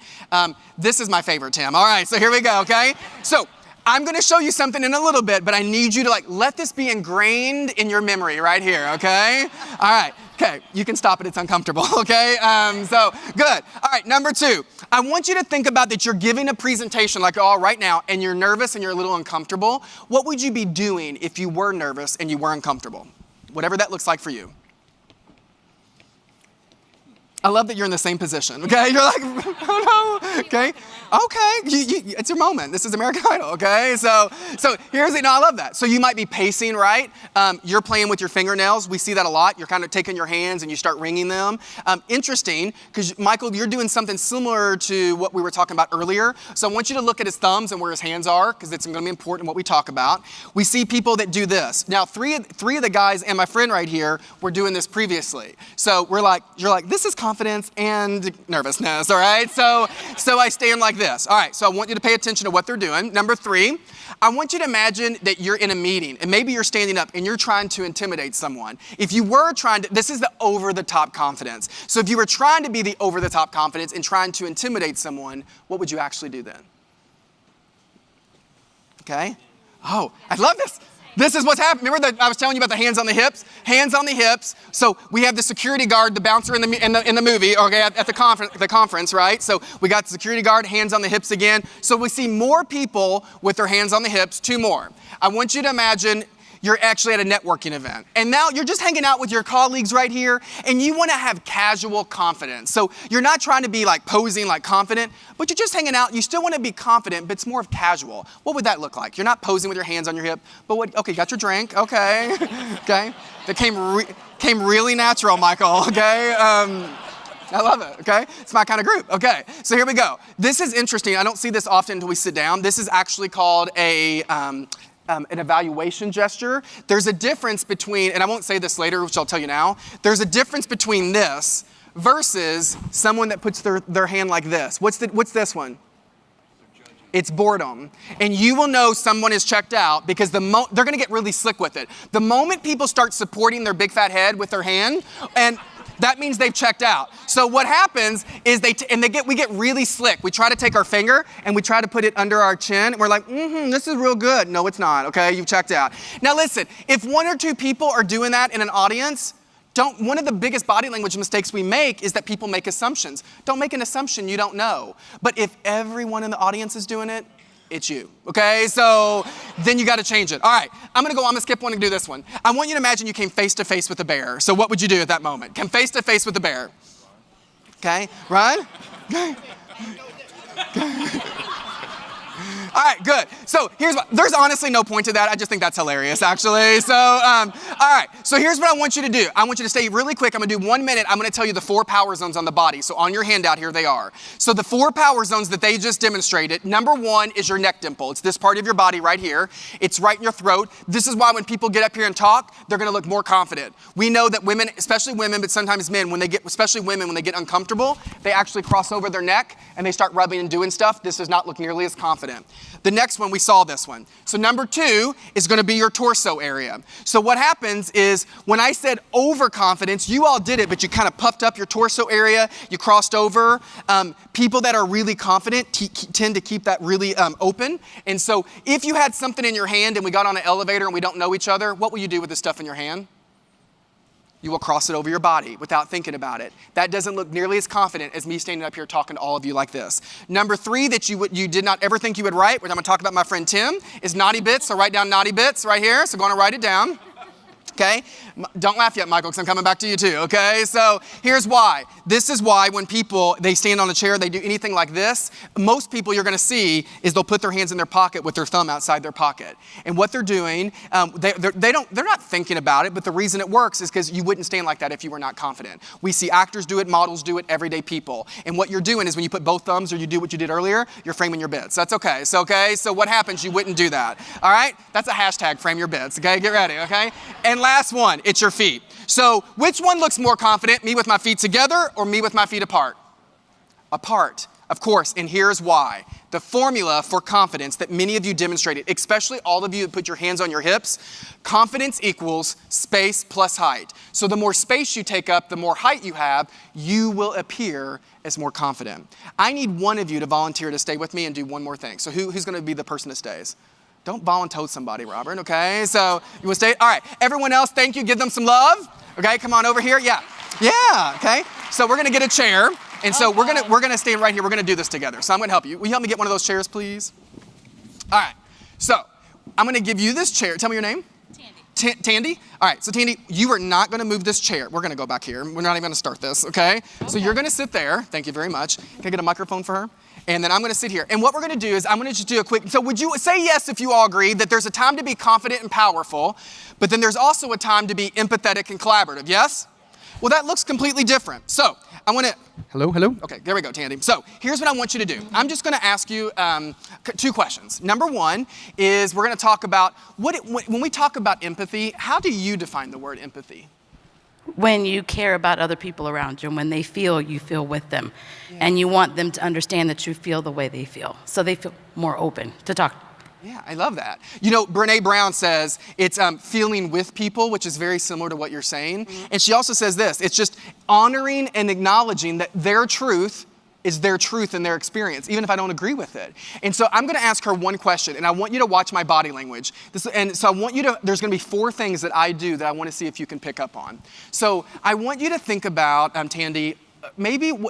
This is my favorite, Tim. All right, so here we go, okay? So I'm going to show you something in a little bit, but I need you to let this be ingrained in your memory right here, okay? All right, okay, you can stop it. It's uncomfortable, okay? So good. All right, number 2. I want you to think about that you're giving a presentation like all right now, and you're nervous and you're a little uncomfortable. What would you be doing if you were nervous and you were uncomfortable? Whatever that looks like for you. I love that you're in the same position, okay? You're like, oh no, okay? It's your moment. This is American Idol, okay? So here's it. No, I love that. So you might be pacing, right? You're playing with your fingernails. We see that a lot. You're kind of taking your hands and you start wringing them. Interesting, because Michael, you're doing something similar to what we were talking about earlier. So I want you to look at his thumbs and where his hands are, because it's going to be important what we talk about. We see people that do this. Now, three of the guys and my friend right here were doing this previously. So you're like, this is confidence and nervousness, all right? So I stand like this. All right, so I want you to pay attention to what they're doing. Number 3, I want you to imagine that you're in a meeting, and maybe you're standing up and you're trying to intimidate someone. If you were this is the over-the-top confidence. So if you were trying to be the over-the-top confidence and trying to intimidate someone, what would you actually do then? Okay? Oh, I love this. this is what's happening. Remember that I was telling you about the hands on the hips? Hands on the hips. So we have the security guard, the bouncer in the movie, okay, at the conference, right? So we got the security guard, hands on the hips again. So we see more people with their hands on the hips, 2 more. I want you to imagine you're actually at a networking event. And now you're just hanging out with your colleagues right here, and you want to have casual confidence. So you're not trying to be like posing like confident, but you're just hanging out. You still want to be confident, but it's more of casual. What would that look like? You're not posing with your hands on your hip, but okay, got your drink, okay, okay. That came really natural, Michael, okay. I love it, okay? It's my kind of group, okay. So here we go. This is interesting. I don't see this often until we sit down. This is actually called an evaluation gesture. There's a difference between, and I won't say this later, which I'll tell you now. There's a difference between this versus someone that puts their hand like this. What's this one? It's boredom. And you will know someone is checked out because they're going to get really slick with it. The moment people start supporting their big fat head with their hand, and that means they've checked out. So what happens is we get really slick. We try to take our finger and we try to put it under our chin. And we're like, this is real good. No, it's not, okay? You've checked out. Now listen, if 1 or 2 people are doing that in an audience, one of the biggest body language mistakes we make is that people make assumptions. Don't make an assumption you don't know. But if everyone in the audience is doing it, it's you, okay? So then you got to change it. All right, I'm going to skip one and do this one. I want you to imagine you came face to face with a bear. So what would you do at that moment? Come face to face with a bear. Okay, run. Okay. All right, good. So there's honestly no point to that. I just think that's hilarious, actually. So, all right. So here's what I want you to do. I want you to stay really quick. I'm going to do 1 minute. I'm going to tell you the 4 power zones on the body. So on your handout here they are. So the 4 power zones that they just demonstrated, number 1 is your neck dimple. It's this part of your body right here. It's right in your throat. This is why when people get up here and talk, they're going to look more confident. We know that women, especially women, but sometimes men, especially women, when they get uncomfortable, they actually cross over their neck and they start rubbing and doing stuff. This does not look nearly as confident. The next one, we saw this one. So number 2 is going to be your torso area. So what happens is when I said overconfidence, you all did it, but you kind of puffed up your torso area. You crossed over. People that are really confident tend to keep that really open. And so if you had something in your hand and we got on an elevator and we don't know each other, what will you do with this stuff in your hand? You will cross it over your body without thinking about it. That doesn't look nearly as confident as me standing up here talking to all of you like this. Number 3 that you did not ever think you would write, which I'm going to talk about my friend Tim, is naughty bits. So write down naughty bits right here. So go on and write it down. Okay? Don't laugh yet, Michael, because I'm coming back to you too, okay? So here's why. This is why when people, they stand on a chair, they do anything like this, most people you're going to see is they'll put their hands in their pocket with their thumb outside their pocket. And what they're doing, they're not thinking about it, but the reason it works is because you wouldn't stand like that if you were not confident. We see actors do it, models do it, everyday people. And what you're doing is when you put both thumbs or you do what you did earlier, you're framing your bits. That's okay. So, okay, so what happens? You wouldn't do that. All right? That's a hashtag, frame your bits. Okay, get ready, okay? And last one, it's your feet. So which one looks more confident, me with my feet together or me with my feet apart? Apart, of course, and here's why. The formula for confidence that many of you demonstrated, especially all of you that put your hands on your hips, confidence equals space plus height. So the more space you take up, the more height you have, you will appear as more confident. I need one of you to volunteer to stay with me and do one more thing. So who's going to be the person that stays? Don't volunteer somebody, Robert, okay? So you want to stay? All right, everyone else, thank you. Give them some love. Okay, come on over here. Yeah, okay. So we're going to get a chair. And so we're gonna stay right here. We're going to do this together. So I'm going to help you. Will you help me get one of those chairs, please? All right, so I'm going to give you this chair. Tell me your name. Tandy. Tandy? All right, so Tandy, you are not going to move this chair. We're going to go back here. We're not even going to start this, okay? So you're going to sit there. Thank you very much. Can I get a microphone for her? And then I'm going to sit here. And what we're going to do is I'm going to just do a quick, so would you say yes if you all agree that there's a time to be confident and powerful, but then there's also a time to be empathetic and collaborative, yes? Well, that looks completely different. So I want to, hello? Okay, there we go, Tandy. So here's what I want you to do. I'm just going to ask you 2 questions. Number 1 is we're going to talk about, when we talk about empathy, how do you define the word empathy? When you care about other people around you, and when they feel, you feel with them. Yeah. And you want them to understand that you feel the way they feel. So they feel more open to talk. Yeah, I love that. You know, Brene Brown says it's feeling with people, which is very similar to what you're saying. Mm-hmm. And she also says this, it's just honoring and acknowledging that their truth is their truth and their experience, even if I don't agree with it. And so I'm gonna ask her one question, and I want you to watch my body language. There's gonna be 4 things that I do that I wanna see if you can pick up on. So I want you to think about, Tandy,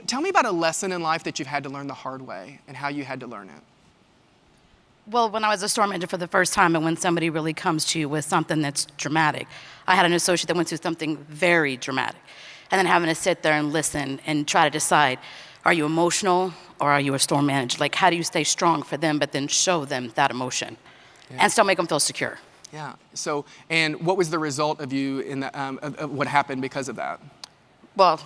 tell me about a lesson in life that you've had to learn the hard way and how you had to learn it. Well, when I was a store manager for the first time, and when somebody really comes to you with something that's dramatic, I had an associate that went through something very dramatic. And then having to sit there and listen and try to decide, are you emotional or are you a store manager? Like, how do you stay strong for them, but then show them that emotion and still make them feel secure? Yeah. So, and what was the result of you in the, of what happened because of that? Well,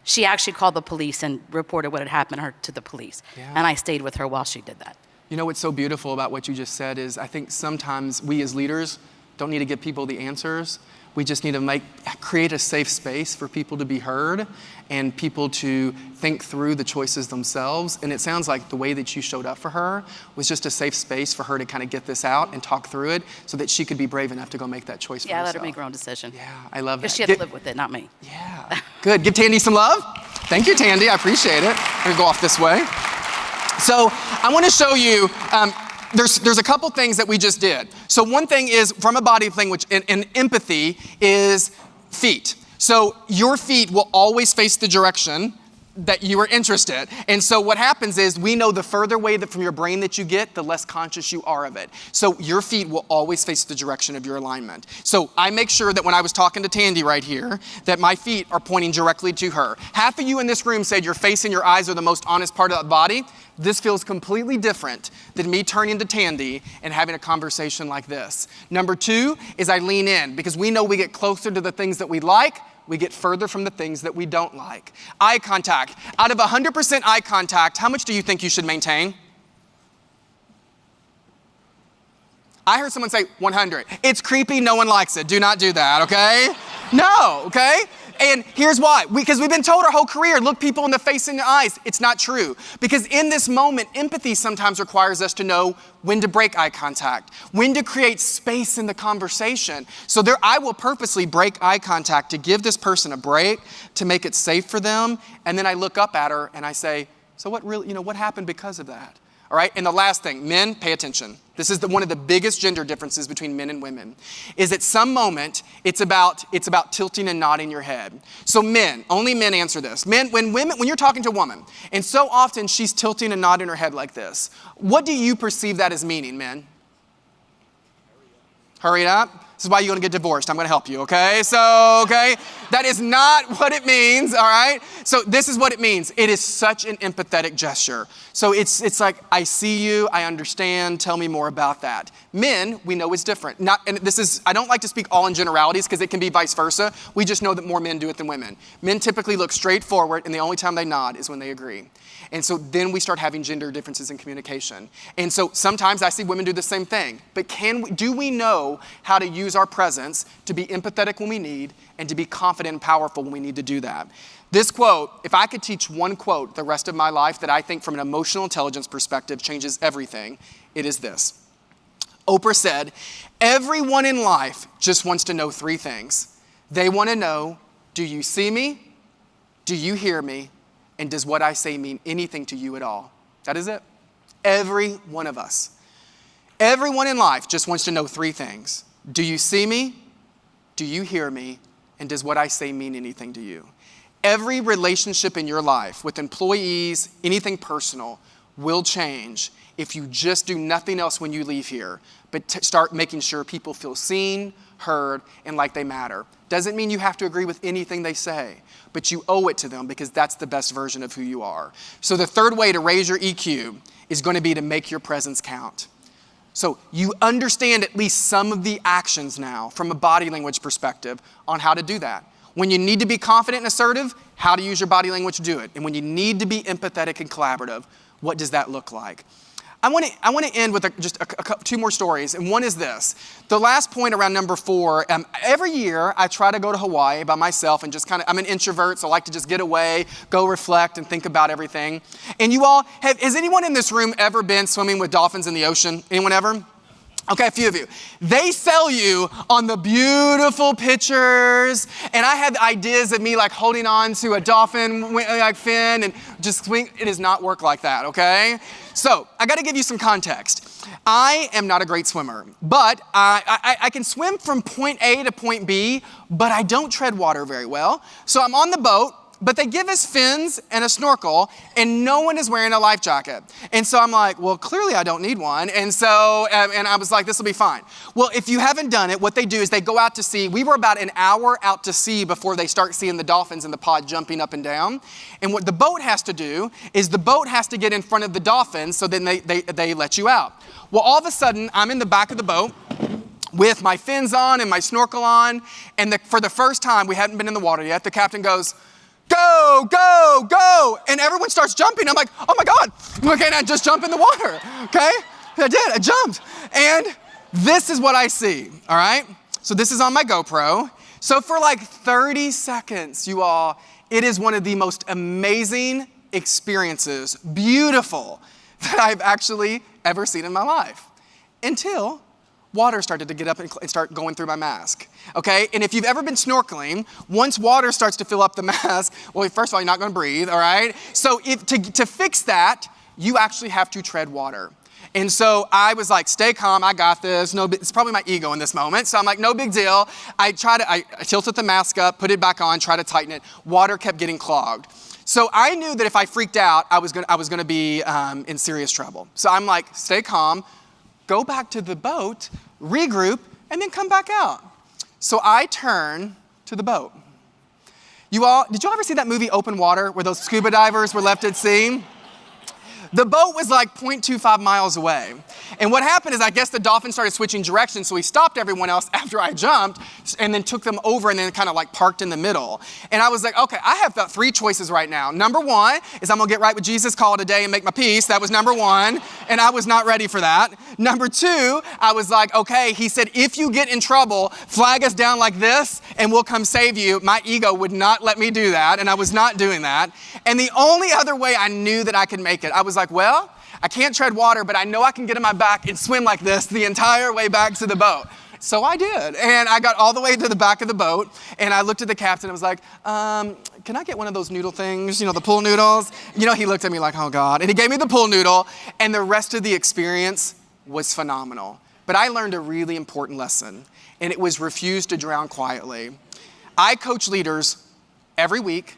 she actually called the police and reported what had happened to her to the police. Yeah. And I stayed with her while she did that. You know what's so beautiful about what you just said is I think sometimes we as leaders don't need to give people the answers. We just need to create a safe space for people to be heard and people to think through the choices themselves. And it sounds like the way that you showed up for her was just a safe space for her to kind of get this out and talk through it so that she could be brave enough to go make that choice for herself. Yeah, let her make her own decision. Yeah, I love that. Because she had to live with it, not me. Yeah, good. Give Tandy some love. Thank you, Tandy. I appreciate it. I'm gonna go off this way. So I want to show you, there's a couple things that we just did. So one thing is from a body language and empathy is feet. So your feet will always face the direction that you are interested. And so what happens is we know the further away from your brain that you get, the less conscious you are of it. So your feet will always face the direction of your alignment. So I make sure that when I was talking to Tandy right here, that my feet are pointing directly to her. Half of you in this room said your face and your eyes are the most honest part of the body. This feels completely different than me turning to Tandy and having a conversation like this. Number 2 is I lean in because we know we get closer to the things that we like, we get further from the things that we don't like. Eye contact. Out of 100% eye contact, how much do you think you should maintain? I heard someone say 100. It's creepy, no one likes it. Do not do that, okay? No, okay? And here's why. Because we've been told our whole career, look people in the face and the eyes. It's not true. Because in this moment, empathy sometimes requires us to know when to break eye contact, when to create space in the conversation. So I will purposely break eye contact to give this person a break, to make it safe for them. And then I look up at her and I say, so what happened because of that? All right, and the last thing, men, pay attention. This is one of the biggest gender differences between men and women, is at some moment, it's about tilting and nodding your head. So men, only men answer this. Men, when you're talking to a woman, and so often she's tilting and nodding her head like this, what do you perceive that as meaning, men? Hurry up. This is why you're going to get divorced. I'm going to help you, okay? That is not what it means, all right? So this is what it means. It is such an empathetic gesture. So it's like, I see you, I understand, tell me more about that. Men, we know is different. I don't like to speak all in generalities because it can be vice versa. We just know that more men do it than women. Men typically look straight forward, and the only time they nod is when they agree. And so then we start having gender differences in communication. And so sometimes I see women do the same thing. But do we know how to use our presence to be empathetic when we need and to be confident and powerful when we need to do that? This quote, if I could teach one quote the rest of my life that I think from an emotional intelligence perspective changes everything, it is this. Oprah said, everyone in life just wants to know 3 things. They want to know, do you see me? Do you hear me? And does what I say mean anything to you at all? That is it. Every one of us. Everyone in life just wants to know 3 things. Do you see me? Do you hear me? And does what I say mean anything to you? Every relationship in your life with employees, anything personal, will change if you just do nothing else when you leave here, but start making sure people feel seen, heard, and like they matter. Doesn't mean you have to agree with anything they say, but you owe it to them because that's the best version of who you are. So the 3rd way to raise your EQ is going to be to make your presence count. So you understand at least some of the actions now from a body language perspective on how to do that. When you need to be confident and assertive, how to use your body language to do it. And when you need to be empathetic and collaborative, what does that look like? I want to end with just 2 more stories, and one is this. The last point around number 4, every year I try to go to Hawaii by myself and just I'm an introvert, so I like to just get away, go reflect, and think about everything. And you all, has anyone in this room ever been swimming with dolphins in the ocean? Anyone ever? Okay, a few of you. They sell you on the beautiful pictures, and I had ideas of me like holding on to a dolphin like fin and just swing. It does not work like that, okay? So I got to give you some context. I am not a great swimmer, but I can swim from point A to point B, but I don't tread water very well. So I'm on the boat, but they give us fins and a snorkel, and no one is wearing a life jacket. And so I'm like, well, clearly I don't need one. And so, and I was like, this will be fine. Well, if you haven't done it, what they do is they go out to sea. We were about an hour out to sea before they start seeing the dolphins in the pod jumping up and down. And what the boat has to do is the boat has to get in front of the dolphins so then they let you out. Well, all of a sudden, I'm in the back of the boat with my fins on and my snorkel on. And for the first time, we hadn't been in the water yet, the captain goes, go, go, go. And everyone starts jumping. I'm like, oh my God, okay, now just jump in the water, okay? I did, I jumped. And this is what I see, all right? So this is on my GoPro. So for like 30 seconds, you all, it is one of the most amazing experiences, beautiful, that I've actually ever seen in my life. Until water started to get up and start going through my mask, okay? And if you've ever been snorkeling, once water starts to fill up the mask, well, first of all, you're not gonna breathe, all right? So to fix that, you actually have to tread water. And so I was like, stay calm, I got this. It's probably my ego in this moment. So I'm like, no big deal. I tilted the mask up, put it back on, try to tighten it. Water kept getting clogged. So I knew that if I freaked out, I was gonna be in serious trouble. So I'm like, stay calm, go back to the boat, regroup, and then come back out. So I turn to the boat. Did you ever see that movie Open Water where those scuba divers were left at sea? The boat was like 0.25 miles away. And what happened is I guess the dolphin started switching directions, so he stopped everyone else after I jumped and then took them over and then kind of like parked in the middle. And I was like, okay, I have about 3 choices right now. Number 1 is I'm gonna get right with Jesus, call it a day and make my peace. That was number 1, and I was not ready for that. Number 2, I was like, okay, he said, if you get in trouble, flag us down like this and we'll come save you. My ego would not let me do that, and I was not doing that. And the only other way I knew that I could make it, I was like, well, I can't tread water, but I know I can get on my back and swim like this the entire way back to the boat. So I did. And I got all the way to the back of the boat, and I looked at the captain and was like, can I get one of those noodle things, the pool noodles? He looked at me like, oh God. And he gave me the pool noodle, and the rest of the experience was phenomenal. But I learned a really important lesson, and it was refuse to drown quietly. I coach leaders every week,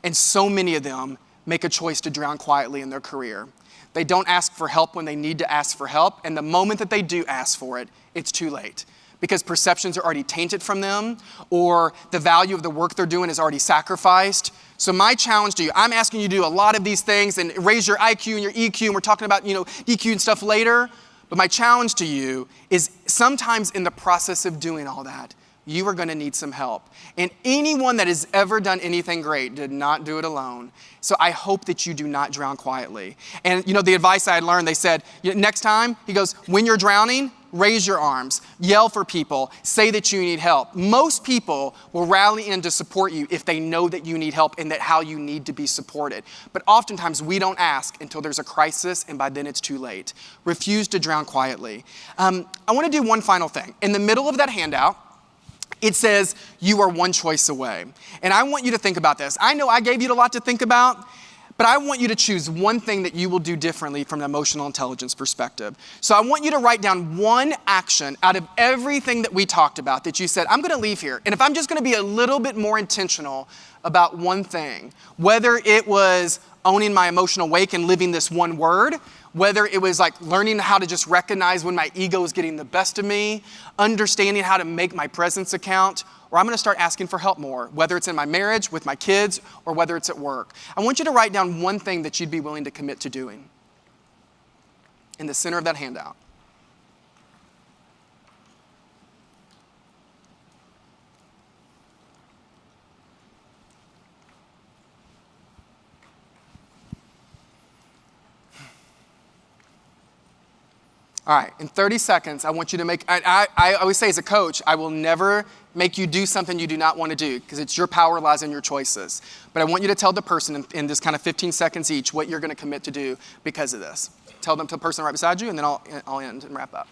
and so many of them make a choice to drown quietly in their career. They don't ask for help when they need to ask for help, and the moment that they do ask for it, it's too late because perceptions are already tainted from them, or the value of the work they're doing is already sacrificed. So my challenge to you, I'm asking you to do a lot of these things and raise your IQ and your EQ, and we're talking about EQ and stuff later, but my challenge to you is sometimes in the process of doing all that, you are going to need some help. And anyone that has ever done anything great did not do it alone. So I hope that you do not drown quietly. And the advice I had learned, they said, next time, he goes, when you're drowning, raise your arms, yell for people, say that you need help. Most people will rally in to support you if they know that you need help and that how you need to be supported. But oftentimes we don't ask until there's a crisis, and by then it's too late. Refuse to drown quietly. I want to do one final thing. In the middle of that handout, it says, you are one choice away. And I want you to think about this. I know I gave you a lot to think about, but I want you to choose one thing that you will do differently from an emotional intelligence perspective. So I want you to write down one action out of everything that we talked about that you said, I'm gonna leave here. And if I'm just gonna be a little bit more intentional about one thing, whether it was owning my emotional wake and living this one word, whether it was like learning how to just recognize when my ego is getting the best of me, understanding how to make my presence count, or I'm gonna start asking for help more, whether it's in my marriage, with my kids, or whether it's at work. I want you to write down one thing that you'd be willing to commit to doing in the center of that handout. All right, in 30 seconds, I want you to make, I always say as a coach, I will never make you do something you do not want to do because it's your power lies in your choices. But I want you to tell the person in this kind of 15 seconds each what you're going to commit to do because of this. Tell them to the person right beside you, and then I'll end and wrap up.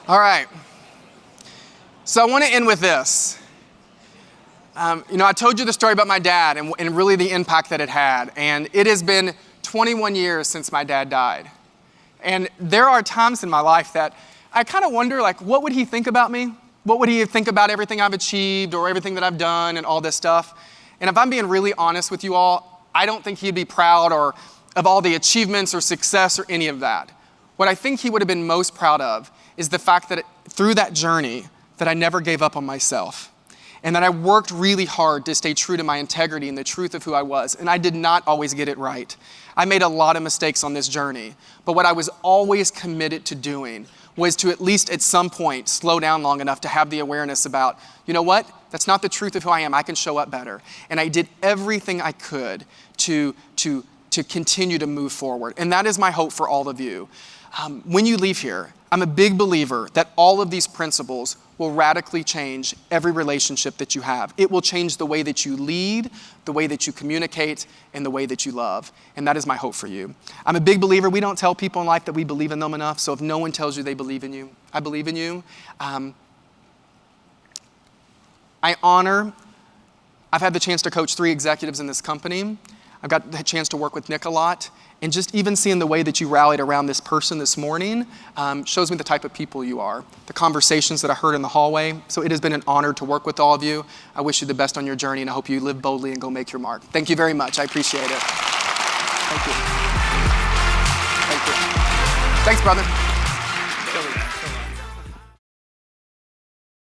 All right. So I want to end with this. I told you the story about my dad and really the impact that it had. And it has been 21 years since my dad died. And there are times in my life that I kind of wonder, like, what would he think about me? What would he think about everything I've achieved or everything that I've done and all this stuff? And if I'm being really honest with you all, I don't think he'd be proud of all the achievements or success or any of that. What I think he would have been most proud of is the fact that through that journey that I never gave up on myself and that I worked really hard to stay true to my integrity and the truth of who I was. And I did not always get it right. I made a lot of mistakes on this journey, but what I was always committed to doing was to at least at some point slow down long enough to have the awareness about, you know what? That's not the truth of who I am. I can show up better. And I did everything I could to continue to move forward. And that is my hope for all of you. When you leave here, I'm a big believer that all of these principles will radically change every relationship that you have. It will change the way that you lead, the way that you communicate, and the way that you love. And that is my hope for you. I'm a big believer. We don't tell people in life that we believe in them enough. So if no one tells you they believe in you, I believe in you. I've had the chance to coach 3 executives in this company. I've got the chance to work with Nick a lot. And just even seeing the way that you rallied around this person this morning shows me the type of people you are, the conversations that I heard in the hallway. So it has been an honor to work with all of you. I wish you the best on your journey, and I hope you live boldly and go make your mark. Thank you very much. I appreciate it. Thank you. Thank you. Thanks, brother.